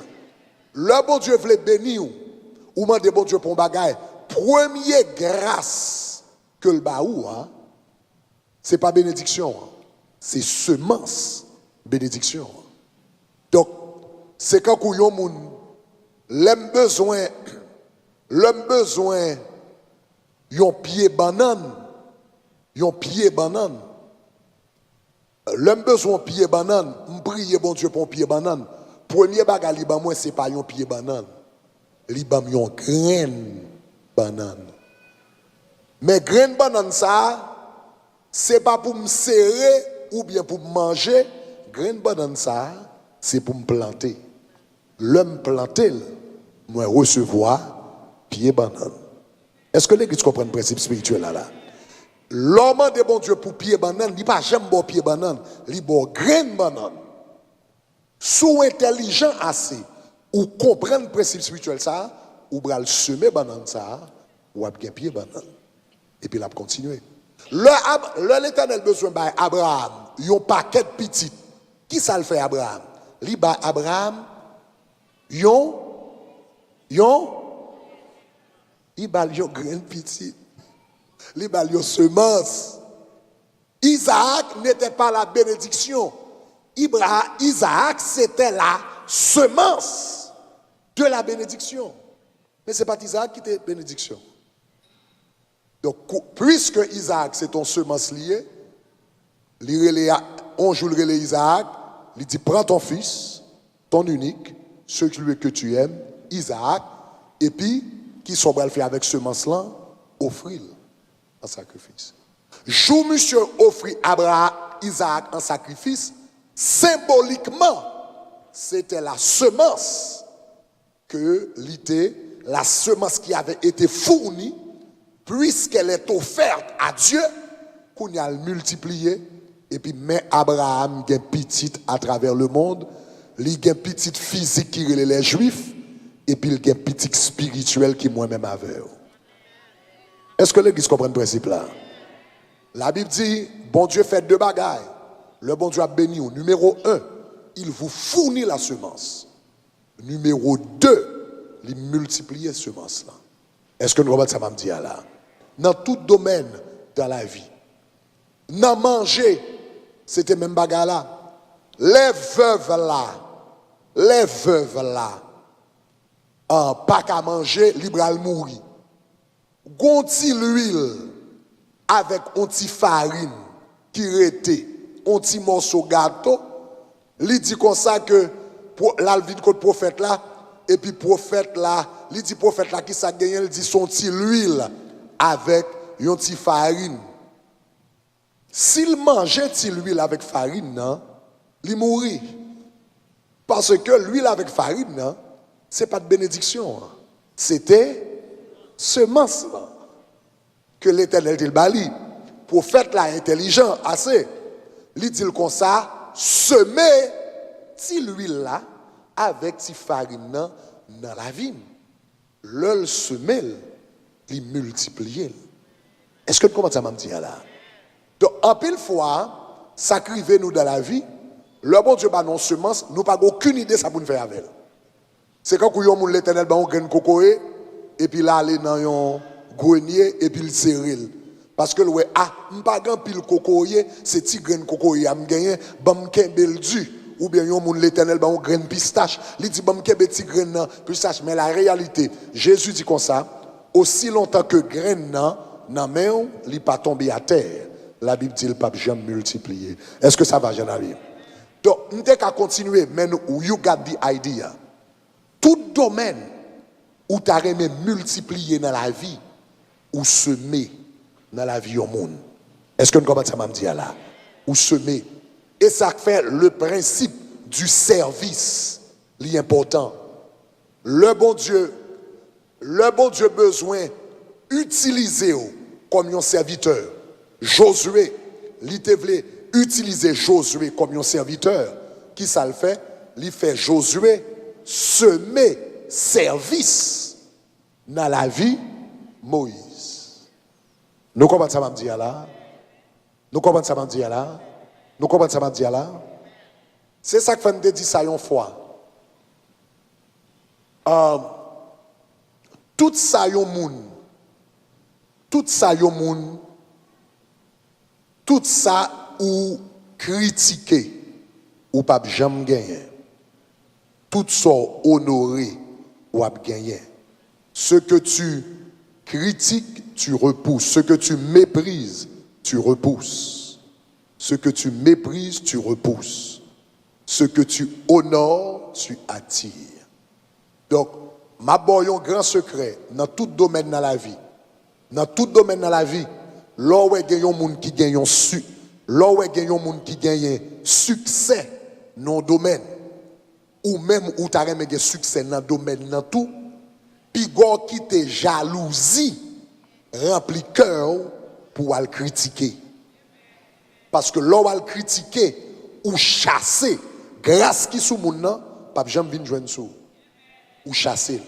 Le bon Dieu veut bénir, ou demander bon Dieu pour un bagage, première grâce que le baou a, c'est pas bénédiction, c'est semence, bénédiction. Donc, c'est quand yon moun, l'aime besoin, yon pied banane, L'homme besoin pied banane, m'prier bon Dieu pour un pied banane. Premier bagage li ba moi c'est pas un pied banane. Li ba yon graine banane. Mais graine banane ça c'est pas pour me serrer ou bien pour me manger, graine banane ça c'est pour me planter. L'homme planter, moi recevoir pied banane. Est-ce que l'église comprend le principe spirituel là? L'homme de bon Dieu pour pied banane, il pas j'aime bon pied banane, il bon graine banane. Sous intelligent assez ou comprendre le principe spirituel ça, ou bral semer banane ça, ou a bien pied banane. Et puis il a continué. L'Éternel besoin by Abraham, yon paquet petit. Qui ça le fait Abraham? Li ba Abraham yon il ba yon graine petit. Li ba yon semence. Isaac n'était pas la bénédiction. Isaac c'était la semence de la bénédiction. Mais ce n'est pas Isaac qui était bénédiction. Donc, puisque Isaac c'est ton semence lié, on joue le Isaac, il dit prends ton fils, ton unique, celui que tu aimes, Isaac, et puis, qui sont le faire avec semence là, offrir en sacrifice. Jou monsieur offrit Abraham, Isaac en sacrifice, symboliquement, c'était la semence que l'idée, la semence qui avait été fournie, puisqu'elle est offerte à Dieu, qu'on y a multiplié, et puis mais Abraham gagne petite à travers le monde, il gagne petite physique qui relève les Juifs, et puis il gagne petite spirituelle qui moi-même avec. Est-ce que l'église comprend le principe là? La Bible dit, bon Dieu fait 2 bagailles. Le bon Dieu a béni. Numéro 1, il vous fournit la semence. Numéro 2, il multiplier semence là. Est-ce que nous comprenons ça m'a dit là? Dans tout domaine dans la vie. Dans manger, c'était même bagarre là. Les veuves là, pas qu'à manger, libre à mourir. Gonti l'huile avec un petit farine qui était un petit morceau gâteau, il dit comme ça que là vide contre prophète là et puis prophète là, il dit prophète là qui ça gagne, il dit son petit l'huile avec un petit farine. S'il mangeait petit l'huile avec farine non, il mourit. Parce que l'huile avec farine non, c'est pas de bénédiction. C'était semence que l'Éternel dit bali. Prophète là intelligent assez. Il dit comme ça, semer ti l'huile là avec ti farine dans la vigne. Le semer, il multiplier. Est-ce que tu comprends ça m'a dit là? Donc en pile fois, ça crive nous dans la vie, le bon Dieu ba non semence, nous pas aucune idée ça pour nous faire avec. C'est quand qu'on moun l'Éternel ba on graine cocoé et puis là aller dans un grenier et puis le serrer. Parce que ouais m'pa gan pile cocoyer, c'est ti graine cocoyer a m'gagné bam kembel du ou bien yon moun l'Éternel ba on graine pistache, il dit bam kembe ti graine pistache mais la réalité, Jésus dit comme ça, aussi longtemps que graine nan main li pas tomber à terre. La Bible dit le pape jamais multiplier. Est-ce que ça va Jean-Marie? Donc, nous devons continuer, mais you got the idea. Tout domaine où tu as multiplier dans la vie, ou semer dans la vie au monde. Est-ce que nous comprenons ça, m'a dit là? Ou semer. Et ça fait le principe du service, l'important. Le bon Dieu besoin d'utiliser comme un serviteur. Josué, il te voulait utiliser Josué comme un serviteur. Qui ça le fait? Il fait Josué semer service dans la vie Moïse. Nous comprenons ça m'a dit là? Nous comprenons ça m'a dit là? Nous comprenons ça m'a dit là? C'est ça que fait nous dit ça une fois. Tout ça yon moun. Tout ça yon moun. Tout ça ou critiquer ou pas jamais gagner. Tout ça honoré ou pas gagner. Ce que tu critiques, tu repousses. Ce que tu méprises, tu repousses. Ce que tu méprises, tu repousses. Ce que tu honores, tu attires. Donc, ma boy, un grand secret dans tout domaine dans la vie. Dans tout domaine dans la vie. Là où il y a un monde qui gagne succès dans le domaine, ou même où tu as un succès dans le domaine, dans tout, puis qui te jalousie, remplit cœur pour le critiquer. Parce que là où le critiquer, ou chasser, grâce qui sous mon nom, pas jamais venir joindre sous, ou chasser.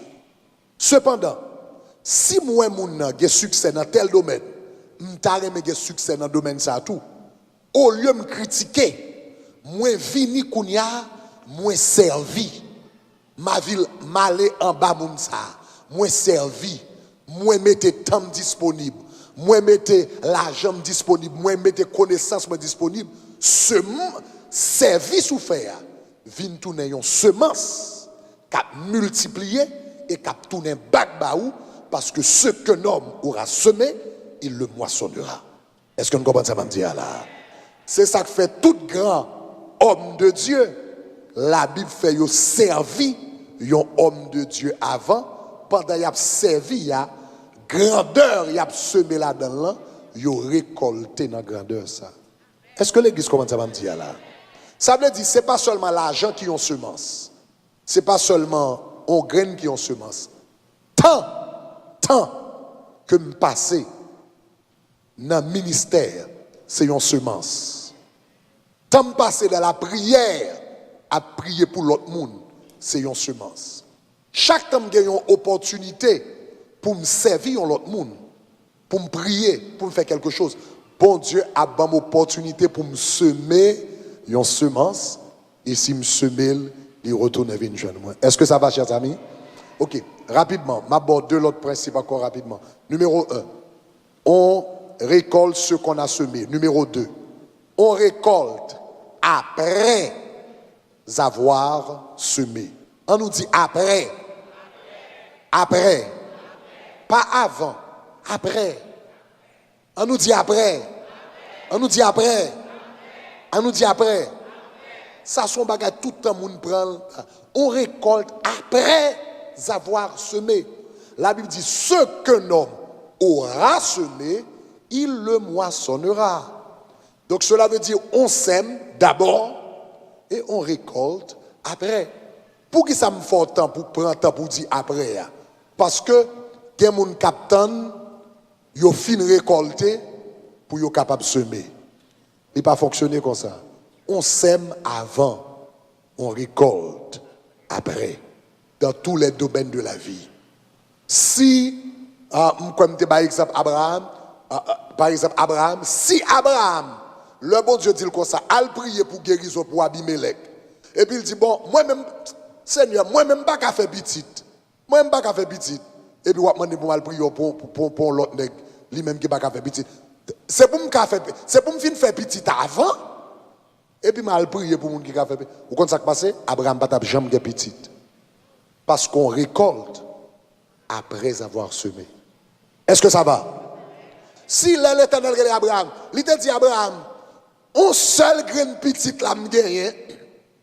Cependant, si moi mon a succès dans tel domaine, m'tare me succès dans domaine ça tout. Au lieu me critiquer, moi vini kounya, moi servi. Ma ville m'aller en bas moun ça. Moi servi, moi mettre temps disponible, moi mettre l'argent disponible, moi mettre connaissance disponible. Ce service ou faire, vinn tourner yon semence cap multiplier et cap tourner back baou parce que ce qu'un homme aura semé, il le moissonnera. Est-ce que nous comprenons ça, me dire là? C'est ça que fait tout grand homme de Dieu. La Bible fait yo servi un homme de Dieu avant, pendant qu'il a servi, il a grandeur, il a semé là-dedans, il a récolté dans la grandeur ça. Est-ce que l'église commence à me dire là? Ça veut dire, ce n'est pas seulement l'argent qui ont semence. Ce n'est pas seulement on graine qui ont semence. Tant que me passer dans le ministère, c'est une semence. Tant me passer dans la prière, à prier pour l'autre monde, c'est une semence. Chaque temps que j'ai une opportunité pour me servir l'autre monde, pour me prier, pour me faire quelque chose, bon Dieu a une opportunité pour me semer une semence, et si me semer, il retourne vers une jeune. Est-ce que ça va, chers amis? Ok, rapidement, m'aborde deux autres principes encore rapidement. Numéro 1, on récolte ce qu'on a semé. Numéro 2, on récolte après avoir semé. On nous dit après. Après. Pas avant. Après. On nous dit après. On nous dit après. On nous dit après. Ça son bagage tout le temps moun prend. On récolte après avoir semé. La Bible dit ce qu'un homme aura semé, il le moissonnera. Donc cela veut dire on sème d'abord et on récolte après. Pour qui ça me fait temps pour prendre temps pour dire après? Parce que des gens captent, ils fin récolter pour être capable de semer. Il ne pas fonctionner comme ça. On sème avant, on récolte après, dans tous les domaines de la vie. Si, comme par exemple Abraham, si Abraham, le bon Dieu dit comme ça, al prier pour guérison pour Abimelech. Et puis il dit, bon, moi-même, Seigneur, moi-même pas qu'à faire petite. Moi-même pas qu'à faire petite. Et puis, on m'a dit pour mal prier pour l'autre nègre, lui-même qui pas qu'à faire petite. C'est pour me faire petite avant. Et puis, mal prier pour moun qui a fait petite. Vous comprenez ça qui passe? Abraham pas jamais petite. Parce qu'on récolte après avoir semé. Est-ce que ça va? Si l'Éternel regarde Abraham, il te dit Abraham, on seul grain petite là me gagne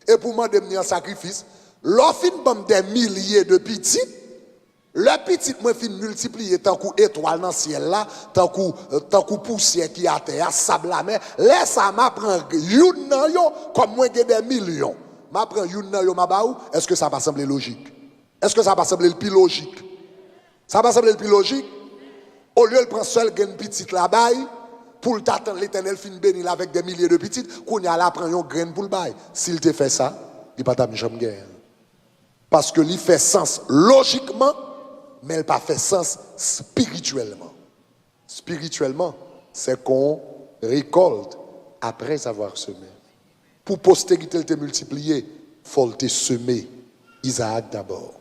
et pour moi de venir en sacrifice, l'offre des milliers de petites, le petit moi fin multiplier tant qu'une étoile dans le ciel là, tant qu'une poussière qui a terre, sable la mer, laisse ça m'apprend une nan yo comme moi j'ai des millions. M'apprend une nan yo m'abaou, est-ce que ça va sembler logique? Est-ce que ça va sembler le plus logique? Ça va sembler le plus logique? Au lieu de prendre seul grain petite là-bas, pour t'attendre l'Éternel fin bénir avec des milliers de petites, qu'on y a là prendre un grain pour le bail. S'il te fait ça, il pas ta jamais gagne. Parce que il fait sens logiquement, mais il pas fait sens spirituellement. Spirituellement, c'est qu'on récolte après avoir semé. Pour postérité te multiplier, il faut te semer Isaac d'abord.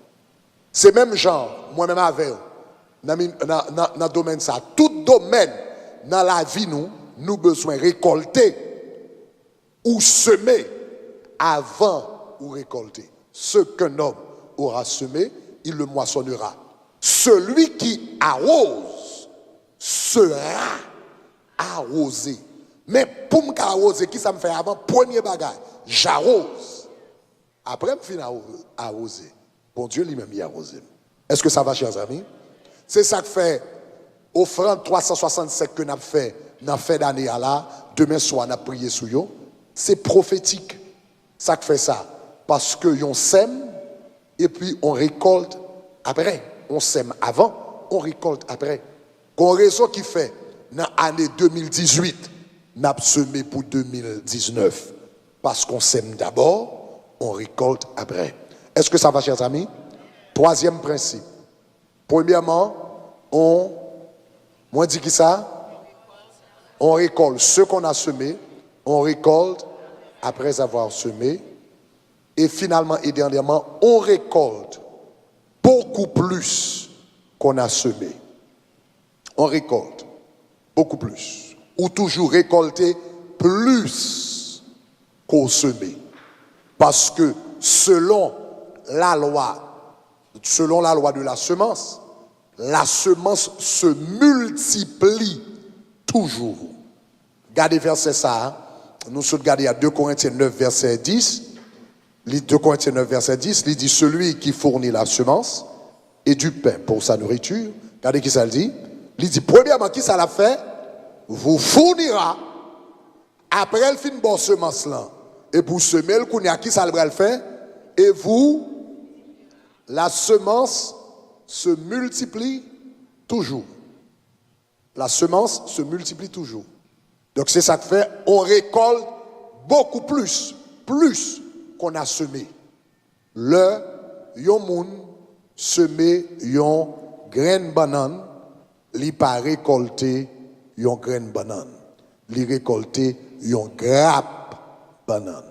C'est même genre, moi-même avec dans le domaine ça, tout domaine dans la vie nous besoin récolter ou semer avant ou récolter. Ce qu'un homme aura semé, il le moissonnera. Celui qui arrose sera arrosé. Mais pour me arroser, qui ça me fait avant? Premier bagage, j'arrose. Après, je finis arroser. Bon Dieu lui-même y arrose. Est-ce que ça va, chers amis? C'est ça que fait offrande 367 que nous avons fait dans la fin d'année là. Demain soir, nous avons prié sur eux. C'est prophétique. Ça que fait ça. Parce que on sème et puis on récolte après. On sème avant, on récolte après. Qu'on raison qui fait dans l'année 2018, nous avons semé pour 2019. Parce qu'on sème d'abord, on récolte après. Est-ce que ça va, chers amis? Troisième principe. Premièrement, moi dis qui ça? On récolte ce qu'on a semé, on récolte après avoir semé, et finalement et dernièrement, on récolte beaucoup plus qu'on a semé. On récolte beaucoup plus. Ou toujours récolter plus qu'on semé. Parce que selon la loi de la semence se multiplie toujours. Regardez verset ça. Nous sommes regardés à 2 Corinthiens 9, verset 10. 2 Corinthiens 9, verset 10, il dit celui qui fournit la semence et du pain pour sa nourriture. Regardez qui ça le dit. Il dit premièrement, qui ça l'a fait? Vous fournira après le fin de bonne semence là. Et pour semer le kounia, qui ça le fait? Et vous, la semence se multiplie toujours. La semence se multiplie toujours. Donc c'est ça que fait, on récolte beaucoup plus qu'on a semé. Le yon moun semé yon graine banane, li pas récolté yon graine banane. Li récolté yon grappe banane.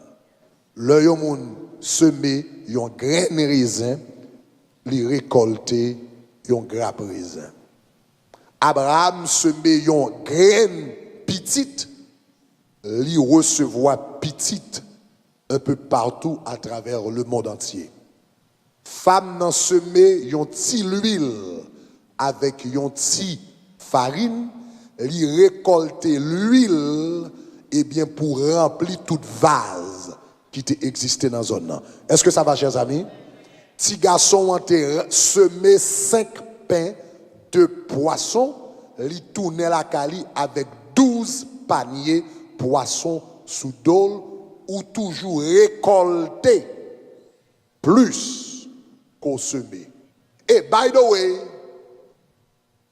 Le yon moun semé yon graine raisin, li récolter yon grappe raisin. Abraham semé yon graine petite, li recevoir petite un peu partout à travers le monde entier. Femme nan semé yon ti l'huile avec yon ti farine, li récolter l'huile et bien pour remplir toute vase qui existait dans la zone. Est-ce que ça va, chers amis? Ti garçon ont semé 5 pains de poisson, li tourne la cali avec 12 paniers poissons sous dol ou toujours récolter plus qu'au semé. Et by the way,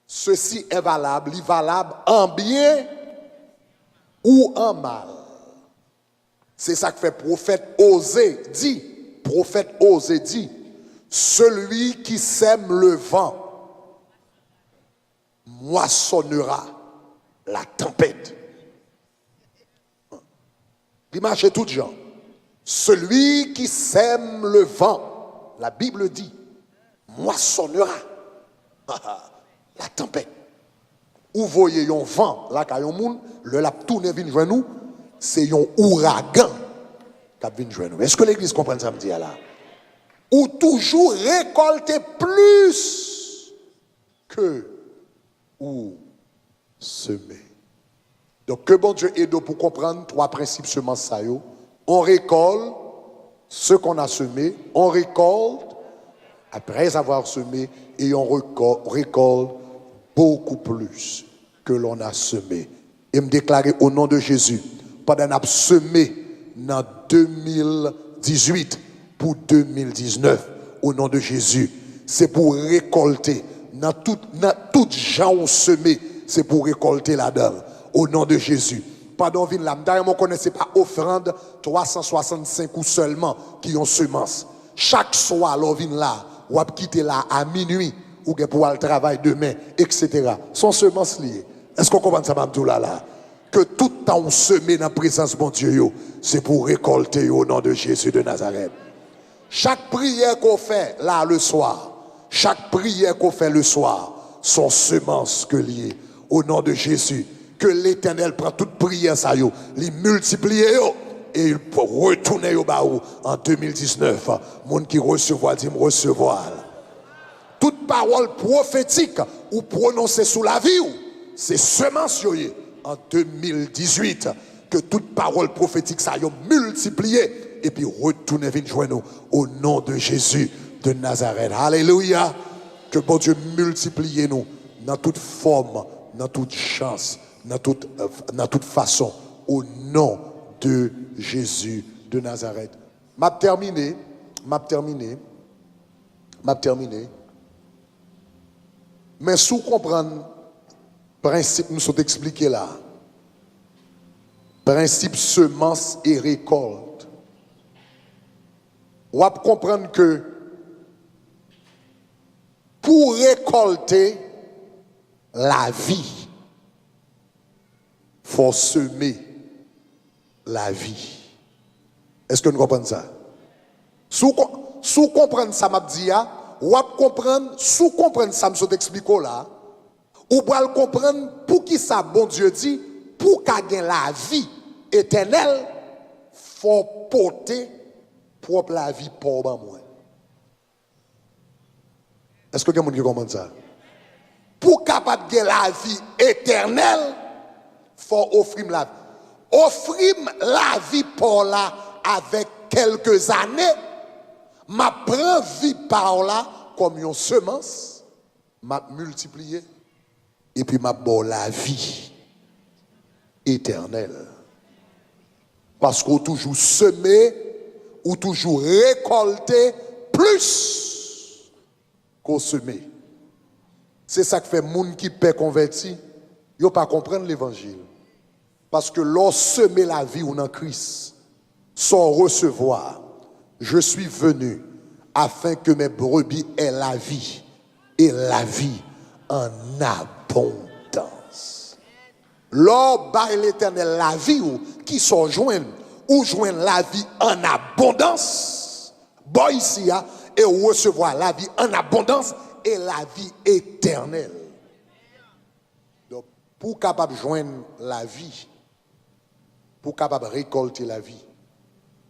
ceci est valable, il est valable en bien ou en mal. C'est ça que fait prophète Osée dit, celui qui sème le vent moissonnera la tempête. Il marche tout gens. Celui qui sème le vent, la Bible dit, moissonnera la tempête. Ou voyez un vent, là, quand un monde, le lap tourne vient joindre nous, c'est un ouragan qui vient joindre nous. Est-ce que l'église comprend ça me dit là? Ou toujours récolter plus que ou semer. Donc que bon Dieu aide pour comprendre 3 principes semences ça yo. On récolte ce qu'on a semé, on récolte après avoir semé et on récolte beaucoup plus que l'on a semé. Et me déclarer au nom de Jésus, pendant qu'on a semé dans 2018 pour 2019, au nom de Jésus, c'est pour récolter dans tout gens semé, c'est pour récolter là-dedans, au nom de Jésus. Pardon, vin là, d'ailleurs, on ne connaissait pas offrande 365 ou seulement qui ont semence. Chaque soir, l'on vient là, ou à quitter là à minuit, ou pour aller travailler demain, etc. Sont semences liées. Est-ce qu'on comprend ça, Mamdou là? Que tout temps on semé dans la présence de mon Dieu, c'est pour récolter au nom de Jésus de Nazareth. Chaque prière qu'on fait là le soir, chaque prière qu'on fait le soir, sont semences que liées au nom de Jésus. Que l'Éternel prend toute prière ça yo, les multiplier et il peut retourner au baou en 2019. Monde qui recevoir dit me recevoir. Toute parole prophétique ou prononcée sous la vie, c'est semence en 2018 que toute parole prophétique ça yo multiplié et puis retourner venir joindre nous au nom de Jésus de Nazareth. Alléluia. Que bon Dieu multiplie nous dans toute forme, dans toute chance, dans toute façon au nom de Jésus de Nazareth. M'a terminé. Mais sous comprendre principe nous sont expliqués là. Principe semence et récolte. On va comprendre que pour récolter la vie, faut semer la vie. Est-ce que nous comprenons ça? Sous comprendre ça, m'a dit, ou comprendre, sous comprendre ça, me explique là, ou pour comprendre pour qui ça, bon Dieu dit, pour gagner la vie éternelle, faut porter propre la vie pour moi. Est-ce que quelqu'un qui comprend ça? Pour capable de la vie éternelle, faut offrir la vie. Offrir la vie pour là avec quelques années, m'a prend vie par là comme une semence, m'a multiplié et puis m'a bon la vie éternelle. Parce qu'on toujours semé ou toujours récolté plus qu'on semé. C'est ça que fait moun qui paie converti, yo pas comprendre l'évangile. Parce que lorsque semer la vie ou dans Christ, sans recevoir, je suis venu afin que mes brebis aient la vie et la vie en abondance. Lors par l'Éternel la vie ou qui sont joints ou joignent la vie en abondance. Bon ici et recevoir la vie en abondance et la vie éternelle. Donc, pour capable joindre la vie, pour capable récolter la vie,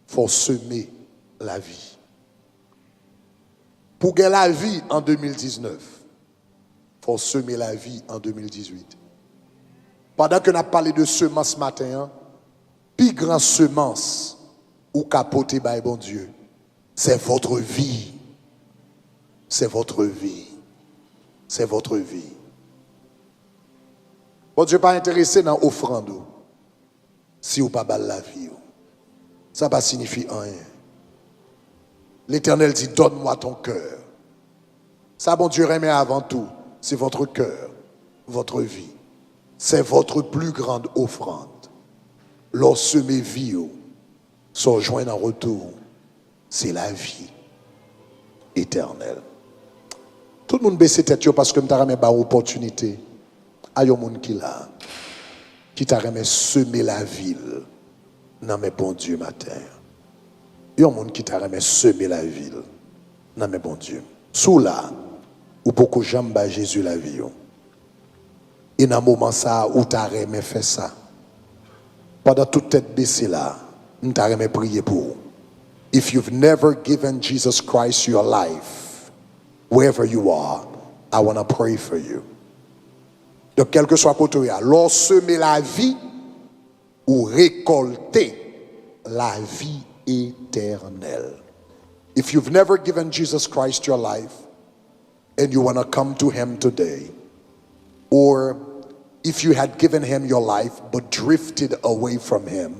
il faut semer la vie. Pour gagner la vie en 2019, il faut semer la vie en 2018. Pendant que nous avons parlé de semence ce matin, plus grande semence ou capoter by bon Dieu, c'est votre vie. C'est votre vie. C'est votre vie. Bon Dieu n'est pas intéressé dans l'offrande si vous n'avez pas la vie. Ça ne va pas signifier rien. L'Éternel dit, donne-moi ton cœur. Ça, bon Dieu remet avant tout, c'est votre cœur, votre vie. C'est votre plus grande offrande. Lorsque mes vies sont jointes en retour, c'est la vie éternelle. Tout le monde baisse tête parce que je t'ai remis une opportunité. Il y a un monde qui t'a remis semer la ville dans mes bons dieux matin. Il y a un monde qui t'a remis semer la ville dans mes bons dieux. Sous là, ou beaucoup jambes à Jésus la vie. Et dans un moment ça, où t'as remis fait ça. Pendant toute tête baissée là, nous t'as remis prier pour vous. If you've never given Jesus Christ your life, wherever you are, I want to pray for you. Donc, quel que soit côté, lorsque semer la vie ou récolter la vie éternelle. If you've never given Jesus Christ your life and you want to come to him today, or if you had given him your life but drifted away from him,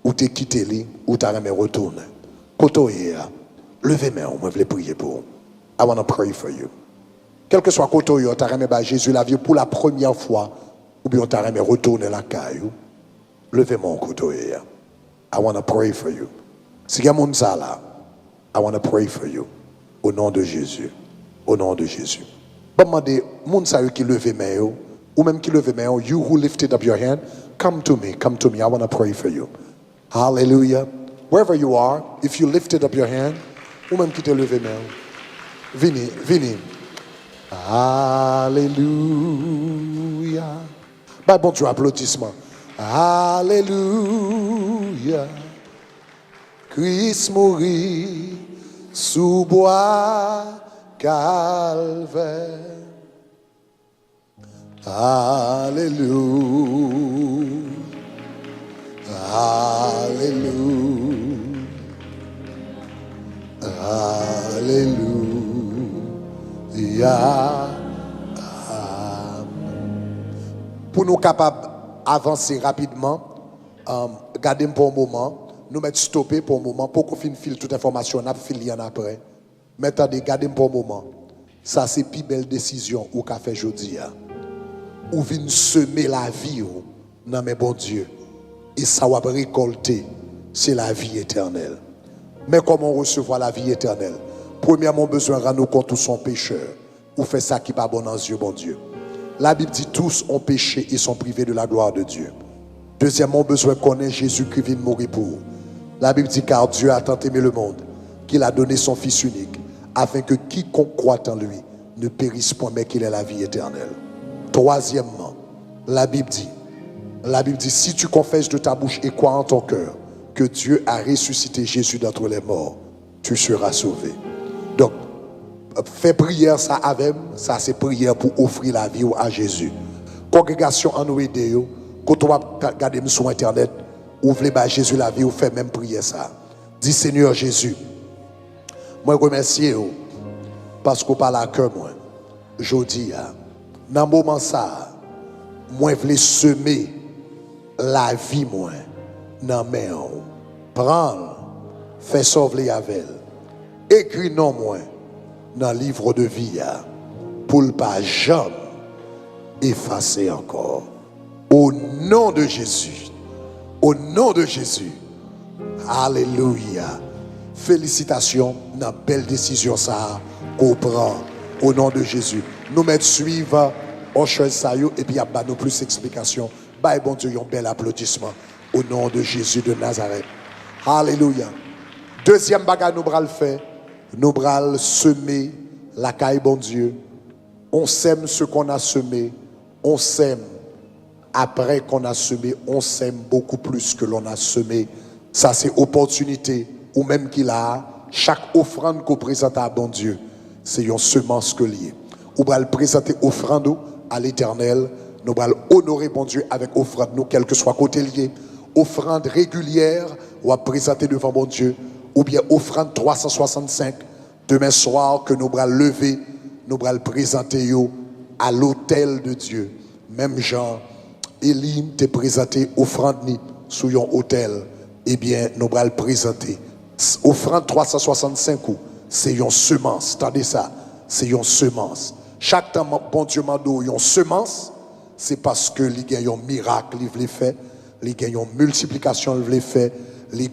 ou t'es quitté lui, ou t'as jamais retourné. Côté, levez-moi, on me voulait prier pour. I want to pray for you. Quel que soit côté, t'as jamais Jésus la vie pour la première fois, ou bien t'as jamais retourné la caillou. Levez-moi côté. I want to pray for you. Si y'a mon ça là, I want to pray for you. Au nom de Jésus. Au nom de Jésus. Pas demander, mon ça qui levez main, ou même qui levez main, you who lifted up your hand, come to me, come to me. I want to pray for you. Hallelujah. Wherever you are, if you lifted up your hand, ou même qui te levez main, vini, vini. Alléluia. Bah bon Dieu, applaudissement. Alléluia. Christ mourit sous bois calvaire. Alléluia. Alléluia. Alléluia. Pour nous capables d'avancer rapidement, gardez pour un moment, nous mettre stopper pour un moment, pour qu'on finisse toute information, on a fini après. Mais attendez, gardez pour un moment. Ça, c'est la plus belle décision ou qu'a fait aujourd'hui. Ou vient semer la vie dans mes bons dieux. Et ça va récolter, c'est la vie éternelle. Mais comment recevoir la vie éternelle? Premièrement, besoin de rendre compte tous son pécheur. Ou fait ça qui n'est pas bon dans Dieu, bon Dieu. La Bible dit tous ont péché et sont privés de la gloire de Dieu. Deuxièmement, besoin de connaître Jésus qui vient mourir pour vous. La Bible dit car Dieu a tant aimé le monde qu'il a donné son Fils unique afin que quiconque croit en lui ne périsse point mais qu'il ait la vie éternelle. Troisièmement, la Bible dit si tu confesses de ta bouche et crois en ton cœur que Dieu a ressuscité Jésus d'entre les morts, tu seras sauvé. Donc, fais prière ça avec, ça c'est prière pour offrir la vie à Jésus. Congrégation en nous aider, quand on va regarder sur internet, ouvrez à Jésus la vie, ou fait même prière ça. Dis Seigneur Jésus, moi je remercie parce qu'on parle à cœur moi. Je dis, dans le moment ça, moi je voulais semer la vie moi dans mes mains. Prends, fais sauver avec elle. Écris non moi dans le livre de vie pour ne pas jamais effacer encore. Au nom de Jésus. Au nom de Jésus. Alléluia. Félicitations dans la belle décision ça qu'on prend au nom de Jésus. Nous mettons suivre au Sayo et puis il y a nous plus d'explications. Bye bon Dieu, un bel applaudissement au nom de Jésus de Nazareth. Alléluia. Deuxième bagage nous bras le faire, nous bral semer la caille bon Dieu. On sème ce qu'on a semé, on sème. Après qu'on a semé, on sème beaucoup plus que l'on a semé. Ça c'est opportunité, ou même qu'il a, chaque offrande qu'on présente à bon Dieu, c'est une semence que lié. Ou bral présenter offrande à l'Éternel, nous bral honorer bon Dieu avec offrande, nous, quel que soit côté lié. Offrande régulière, ou à présenter devant bon Dieu, ou bien offrande 365, demain soir que nous bral lever, nous bral présenter yo à l'autel de Dieu. Même Jean, Élie te présenté offrande ni sous un hôtel, eh bien, nous allons le présenter. Offrande 365 ou, c'est une semence. Attendez ça, c'est une semence. Chaque temps, bon Dieu m'a donné une semence, c'est parce que il y a un miracle, il veut faire, il y a une multiplication, il veut faire, il y a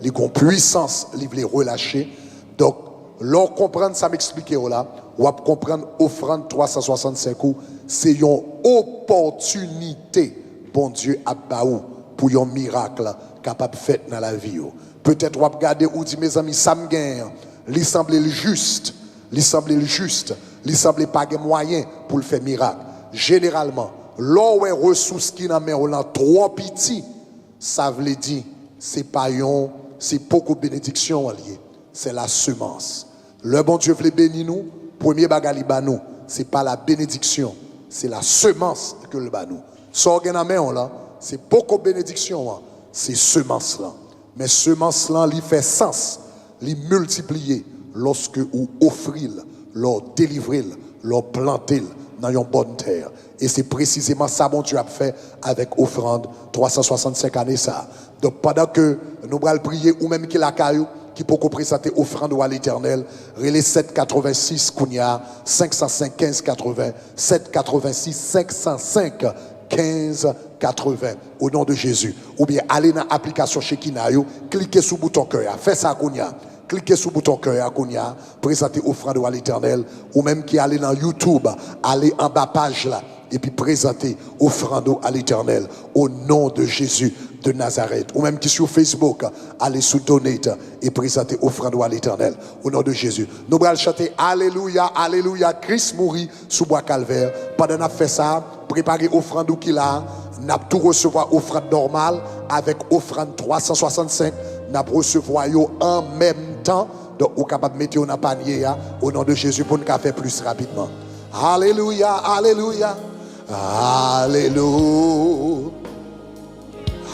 une puissance, il veut relâcher. Donc, l'on comprend ça m'explique là, ou à comprendre offrande 365 ou, c'est une opportunité, bon Dieu, à baou pour un miracle capable de faire dans la vie. Peut-être, vous regardez ou dit, mes amis, ça me gagne. Il semble juste, il semble pas de moyen pour le faire miracle. Généralement, l'on a ressources qui n'ont pas trop petit, ça veut dire, c'est pas un, c'est beaucoup de bénédiction liée. C'est la semence. Le bon Dieu veut bénir nous, premier bagage nous, c'est pas la bénédiction. C'est la semence que le banou. So là, c'est beaucoup de bénédiction, hein. C'est semence là. Mais semence là, il fait sens, il multiplier lorsque vous offrez, leur délivrer, leur planter dans une bonne terre. Et c'est précisément ça bon Dieu a fait avec offrande 365 années ça. Donc pendant que nous allons prier ou même qu'il a caillou qui peut présenter offrande à l'Éternel, relais 786 Kounia 505 15 80 786 505 15 80 au nom de Jésus. Ou bien allez dans l'application Shekinah, cliquez sur le bouton cœur, faites ça Kounia. Cliquez sur le bouton cœur à Kounia, présentez offrande à l'Éternel, ou même qui allez dans YouTube, allez en bas page là, et puis présentez offrande à l'Éternel au nom de Jésus de Nazareth. Ou même qui sur Facebook, allez sous Donate et présentez offrande à l'Éternel au nom de Jésus. Nous allons chanter Alléluia, Alléluia, Christ mourit sous bois calvaire. Pendant qu'on a fait ça, préparez offrande qu'il a, n'a tout recevoir offrande normale avec offrande 365, n'a recevoir en même temps. Donc, vous êtes capable de mettre dans le panier au nom de Jésus pour nous faire plus rapidement. Alléluia, Alléluia, Alléluia,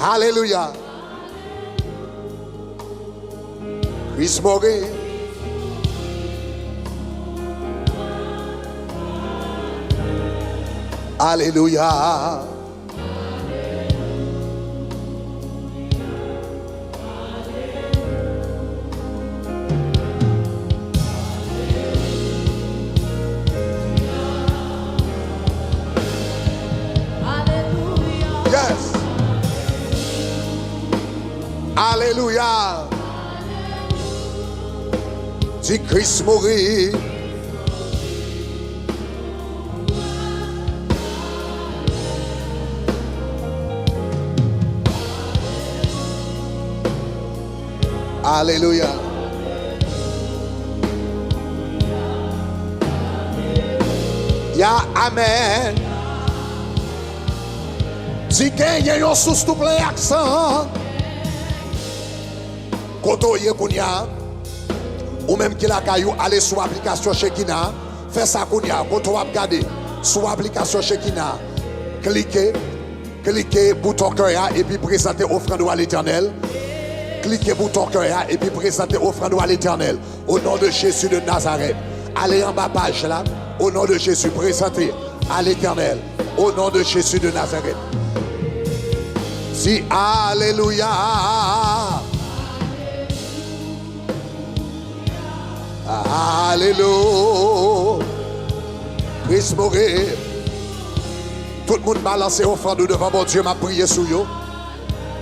Alléluia. Christ mourit. Alléluia. Yes. Alléluia. Si Christ mourit. Alléluia. Ya amen. Si il y a un sous tout plein accent. Quand on y est ou même qui la caillou, allez sur l'application Shekinah, faites ça kounia. Quand on va regarder sur l'application Shekinah, cliquez bouton cœur et puis présentez offrande à l'Éternel. Cliquez bouton cœur et puis présentez offrande à l'Éternel. Au nom de Jésus de Nazareth. Allez en bas page là. Au nom de Jésus, présentez à l'Éternel. Au nom de Jésus de Nazareth. Si Alléluia. Alléluia. Christ mourit. Tout le monde m'a lancé offrande devant mon Dieu, m'a prié sur eux.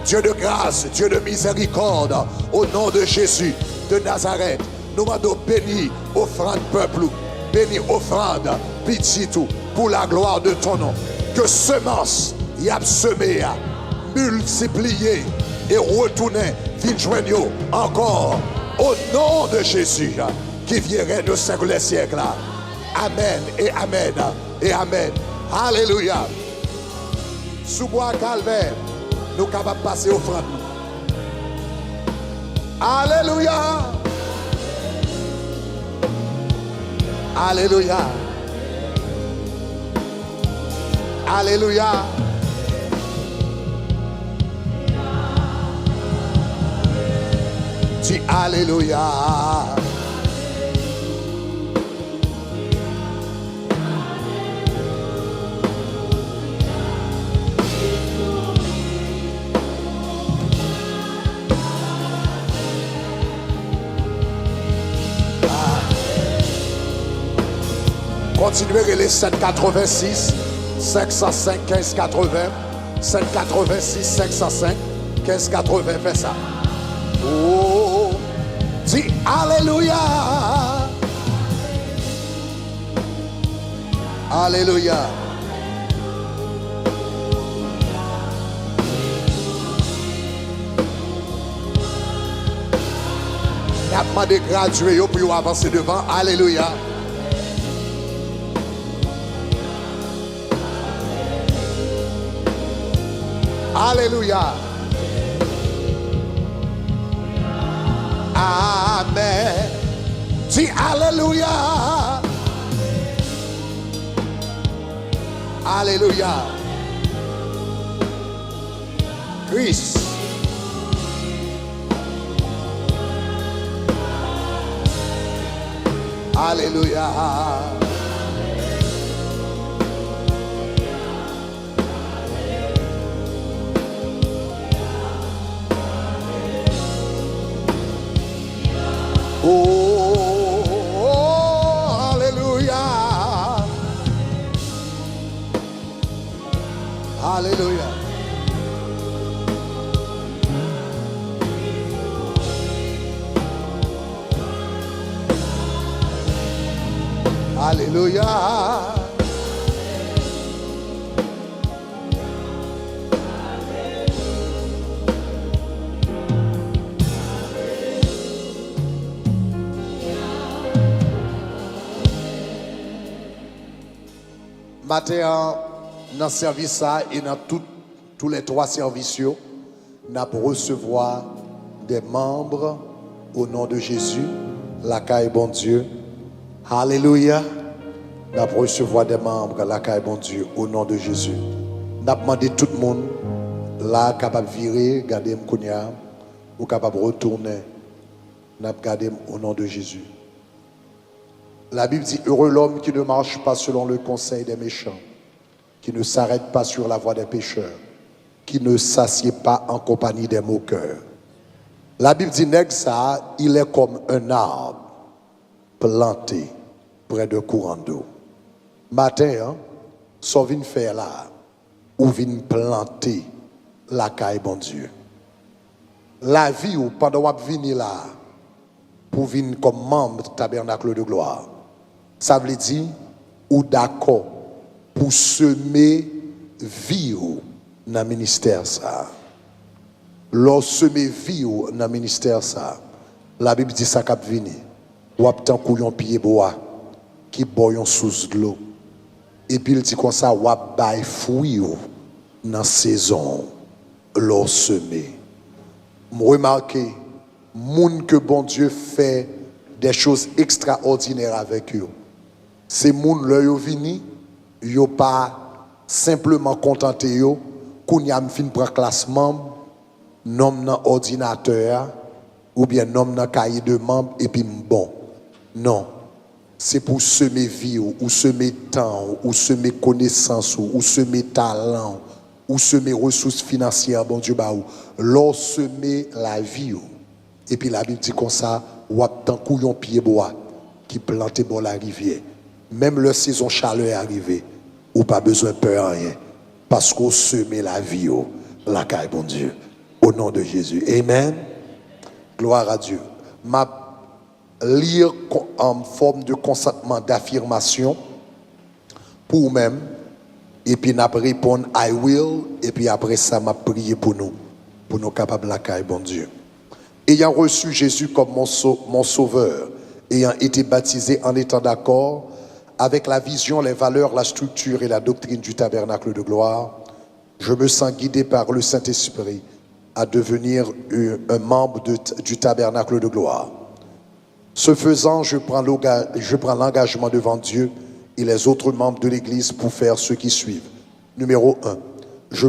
Dieu de grâce, Dieu de miséricorde, au nom de Jésus de Nazareth, nous m'avons béni, offrande peuple, béni offrande, pitié tout, pour la gloire de ton nom. Que semence y a semé, multiplié et retourné, vite joignez encore Au nom de Jésus, qui viendrait de siècle les siècles. Amen et amen et amen. Alléluia. Sous bois calvaire, nous sommes capables de passer offrande. Alléluia. Alléluia. Alléluia. Dis Alléluia. Continuez les 786 505 1580 786 505 1580. Fais ça. Oh, dis Alléluia. Alléluia. Il y a pas de gradués pour avancer devant. Alléluia. Alléluia. Amen. Dis Alléluia. Alléluia. Christ. Alléluia. Oh, alléluia. Alléluia. Alléluia. Matin, dans le service et dans tous les trois services, nous allons recevoir des membres au nom de Jésus. La caille bon Dieu. Alléluia. Nous allons recevoir des membres, la caille bon Dieu, au nom de Jésus. Nous allons demander tout le monde là capable de virer, garder Mkounia, ou capable de retourner. Nous allons garder au nom de Jésus. La Bible dit, heureux l'homme qui ne marche pas selon le conseil des méchants, qui ne s'arrête pas sur la voie des pécheurs, qui ne s'assied pas en compagnie des moqueurs. La Bible dit, nègre ça, il est comme un arbre planté près de courant d'eau. Matin, hein, ça vient faire là, ou vient planter la caille bon Dieu. La vie ou pendant qu'on vient là, pour venir comme membre du tabernacle de gloire, ça veut dire, ou d'accord, pour semer vie dans le ministère ça. Lorsque semer vie dans le ministère ça, la Bible dit ça cap venir. Ou tant couillon pied bois qui boyon sous de l'eau. Et puis il dit comme ça, ou bail fruit dans saison lorsque semer. Remarquez, moun que bon Dieu fait des choses extraordinaires avec eux. C'est moun le yo vini, yo pas simplement contenté yo, kounya m'fin prend classement, nom nan ordinateur ou bien nom nan cahier de membre et puis bon. Non. C'est pour semer vie ou semer temps ou semer connaissance ou semer talent ou semer ressources financières bon Dieu ba ou. L'on semer la vie ou. Et puis la Bible dit comme ça, ou tant couillon pied bois qui planté bon la rivière. Même le saison chaleur est arrivée, ou pas besoin de peur rien. Parce qu'on semé la vie, la caille, bon Dieu. Au nom de Jésus. Amen. Gloire à Dieu. Ma lire en forme de consentement d'affirmation pour vous-même. Et puis n'a répondre I will. Et puis après ça, m'a prié pour nous capables la caille, bon Dieu. Ayant reçu Jésus comme mon sauveur, ayant été baptisé en étant d'accord avec la vision, les valeurs, la structure et la doctrine du tabernacle de gloire, je me sens guidé par le Saint-Esprit à devenir un membre du tabernacle de gloire. Ce faisant, je prends l'engagement devant Dieu et les autres membres de l'Église pour faire ce qui suivent. Numéro 1, je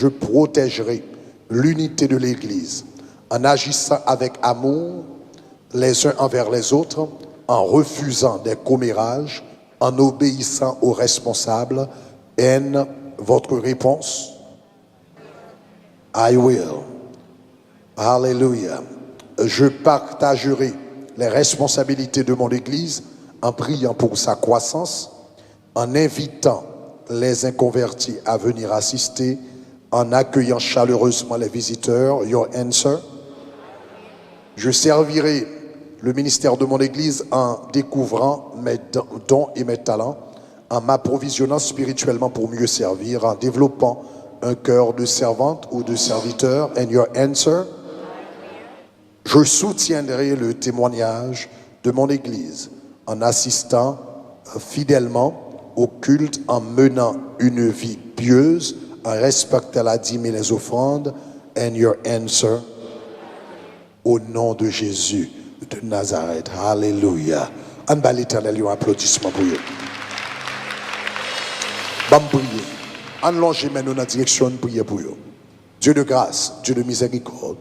protégerai l'unité de l'Église en agissant avec amour les uns envers les autres, en refusant des commérages, en obéissant aux responsables. N, votre réponse? I will. Alléluia. Je partagerai les responsabilités de mon Église en priant pour sa croissance, en invitant les inconvertis à venir assister, en accueillant chaleureusement les visiteurs. Your answer? Je servirai le ministère de mon Église en découvrant mes dons et mes talents, en m'approvisionnant spirituellement pour mieux servir, en développant un cœur de servante ou de serviteur. And your answer? Je soutiendrai le témoignage de mon Église en assistant fidèlement au culte, en menant une vie pieuse, en respectant la dîme et les offrandes. And your answer? Au nom de Jésus de Nazareth. Alléluia. En bas l'Éternel, un applaudissement pour eux. Bam prier. En longe maintenant dans la direction de prier pour eux. Dieu de grâce, Dieu de miséricorde.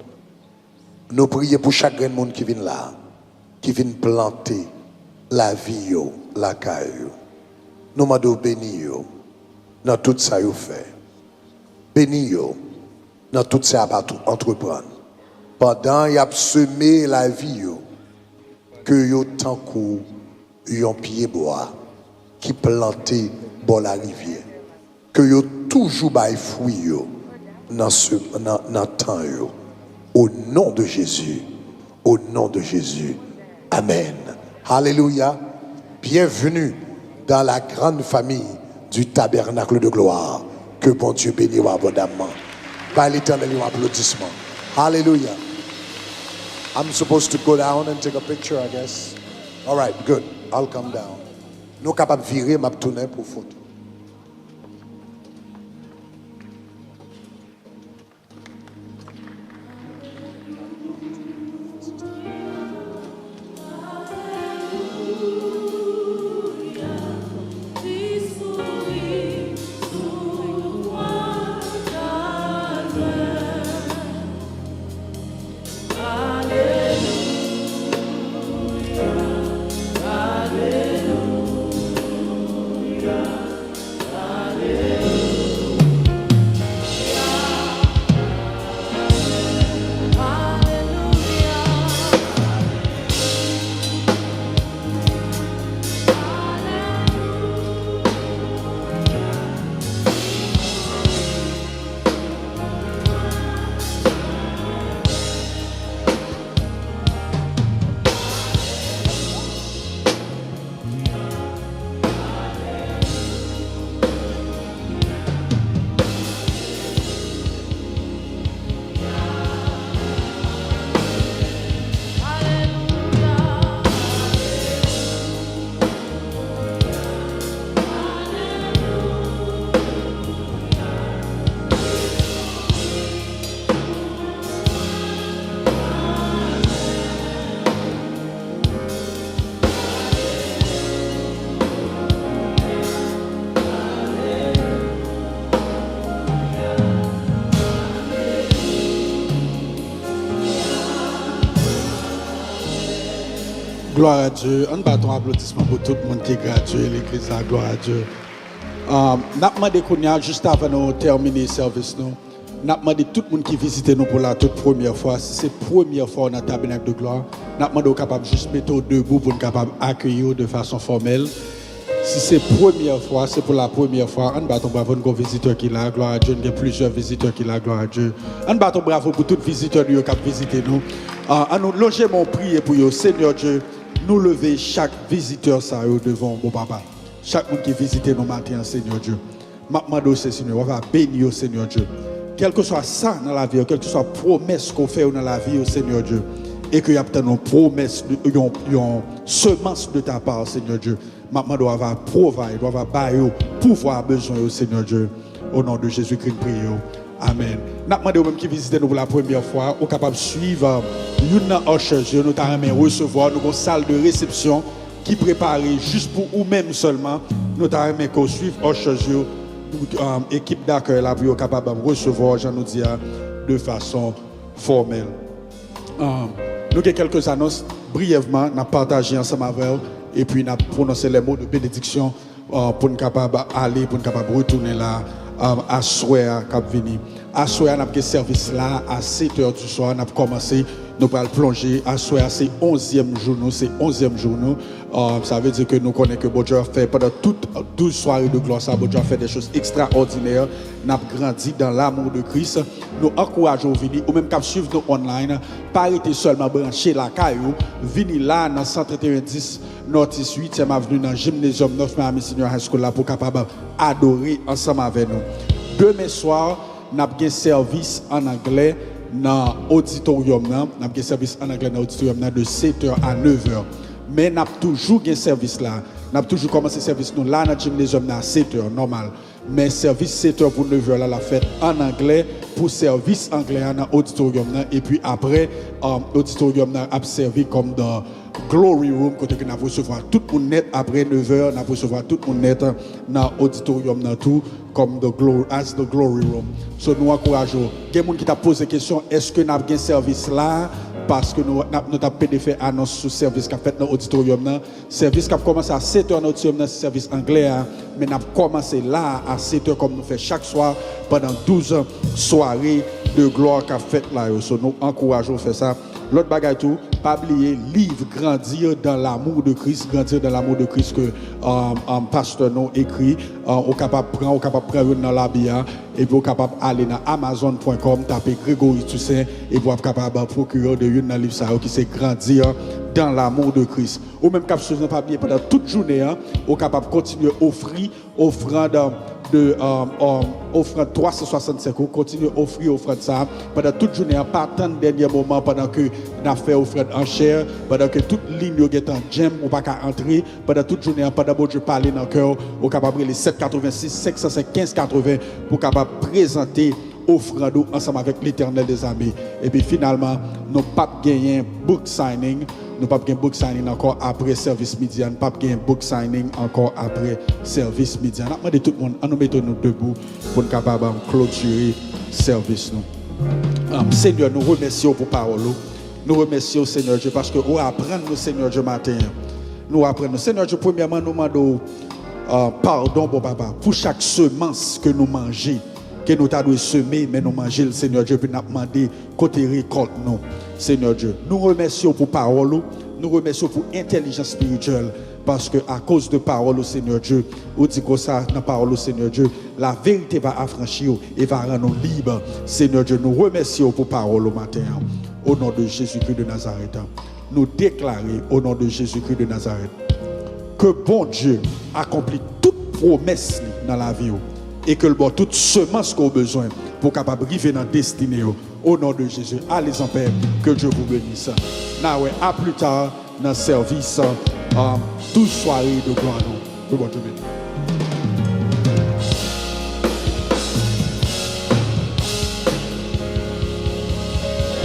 Nous prions pour chaque grand monde qui vient là, qui vient planter la vie, la caille. Nous demandons béni dans tout ça que vous faites. Béni dans tout ça que vous entreprendre. Pendant qu'il a semé la vie, que vous tant que un pied bois qui planté dans la rivière. Que vous toujours bail fruit dans le temps. Au nom de Jésus. Au nom de Jésus. Amen. Alléluia. Bienvenue dans la grande famille du tabernacle de gloire. Que bon Dieu bénisse abondamment. Par l'Éternel, un applaudissement. Hallelujah. I'm supposed to go down and take a picture, I guess. All right, good. I'll come down. Nous sommes capables de virer ma tournée pour photo. Gloire à Dieu. Un bâton applaudissement pour tout le monde qui est gratuit, l'église, la gloire à Dieu. Nous avons demandé juste avant de terminer le service, nous avons demandé tout le monde qui visite nous pour la toute première fois. Si c'est la première fois dans le tabernacle de gloire, nous avons demandé capable juste mettre debout pour nous capable accueillir de façon formelle. Si c'est la première fois, c'est pour la première fois. Un bâton bravo pour visiteur qui est là, gloire à Dieu. Il y a plusieurs visiteurs qui sont là, gloire à Dieu. Un bâton bravo pour tous les visiteurs qui ont visité nous. Nous loger mon prier pour vous, Seigneur Dieu. Nous lever chaque visiteur ça devant mon papa. Chaque monde qui visite nos matins, Seigneur Dieu. Maintenant, Seigneur, on va bénir, Seigneur Dieu. quel que soit ça dans la vie, quelle que soit promesse qu'on fait dans la vie au Seigneur Dieu, et qu'il y a peut-être une promesse, une semence de ta part, Seigneur Dieu, maintenant doit avoir provide, doit avoir bail, pouvoir besoin au Seigneur Dieu. Au nom de Jésus-Christ, prions. Amen. Nous demandons aux mêmes qui visitent nous pour la première fois, ou capable de suivre une usher, nous t'avons recevoir, nous avons une salle de réception qui est préparée juste pour nous-mêmes seulement. Nous t'avons qu'on suive usher, équipe d'accueil là pour capable de recevoir, j'en nous dis de façon formelle. Nous avons quelques annonces brièvement, nous avons partagé ensemble avec vous et puis nous avons prononcé les mots de bénédiction pour nous capable aller, pour nous capable retourner là. À soir cap venir à soir n'a pas service là à 7h du soir n'a commencé nous allons plonger à soir c'est 11e jour ça veut dire que nous connaissons que bon Dieu fait pendant toutes 12 soirées de gloire ça bon Dieu fait des choses extraordinaires n'a grandi dans l'amour de Christ nous encourageons venir ou même cap suivre nous online pas arrêter seulement brancher la caillou venir là dans 13110 Northeast 8e avenue dans Gymnasium 9 Miami Senior High School là pour capable adorer ensemble avec nous. Demain soir, nous avons un service en anglais dans l'auditorium. Nous avons un service en anglais dans l'auditorium de 7h à 9h. Mais nous avons toujours un service là. Nous avons toujours commencé le service nous là dans le gymnasium à 7h, normal. Mais service 7h pour 9h là, la fête en anglais pour service anglais dans l'auditorium. Et puis après, l'auditorium a servi comme dans Glory Room, côté que nous recevoir tout le monde net après 9h, nous recevoir tout le monde net dans l'auditorium, tout comme the Glory Room. So nous encourageons. Il y a des gens qui t'a posé la question, est-ce que nous avons un service là? Parce que nous avons fait annonce sur le service qu'a fait dans l'auditorium. Le service qui a commencé à 7h dans l'auditorium, c'est le service anglais. Mais nous avons commencé là à 7h comme nous faisons chaque soir pendant 12 soirées de gloire qu'a fait là. So nous encourageons à faire ça. L'autre bagaille tout, pas oublier, livre Grandir dans l'amour de Christ, Grandir dans l'amour de Christ que pasteur nous écrit, au capable prendre dans la bia et puis au capable aller dans amazon.com, taper Grégory Toussaint et vous capable procurer de une dans livre ça qui c'est Grandir dans l'amour de Christ. Ou même cap chose pas oublier pendant toute journée, au capable continuer offrir offrande de offrande 365 euros, continue à offrir offrande ça pendant toute journée, pas tant de dernier moment pendant que nous fait offrande en chair, pendant que toute ligne est en gem, ou pas qu'à entrer, pendant toute journée, pendant que Dieu parle dans le cœur, au capable les 786 505 1580 pour capable présenter offrande ensemble avec l'Éternel des armées. Et puis finalement, nous pas gagné book signing. Nous n'avons pas de book signing encore après service midi. Nous n'avons pas de book signing encore après service midi. Nous demandons tout le monde à nous mettre nous debout pour nous capables de clôturer le service. Seigneur, nous remercions pour parole. Nous remercions Seigneur Dieu parce que nous apprenons Seigneur Dieu matin. Nous apprenons. Seigneur Dieu, premièrement, nous demandons pardon pour papa pour chaque semence que nous mangeons. Que nous t'avons semé, mais nous mangeons le Seigneur Dieu, puis nous demandé côté récolte nous, Seigneur Dieu. Nous remercions pour parole, nous remercions pour intelligence spirituelle, parce que à cause de parole au Seigneur Dieu, on dit que ça, dans parole au Seigneur Dieu, la vérité va affranchir et va rendre nous libres. Seigneur Dieu, nous remercions pour parole au matin, au nom de Jésus-Christ de Nazareth. Nous déclarons au nom de Jésus-Christ de Nazareth que bon Dieu accomplit toute promesse dans la vie. Et que le bon toute semence qu'on a besoin pour capable arriver dans la destinée au nom de Jésus. Allez en paix, que Dieu vous bénisse. À plus tard dans le service 12 soirées de gloire. Que bon Dieu bénisse.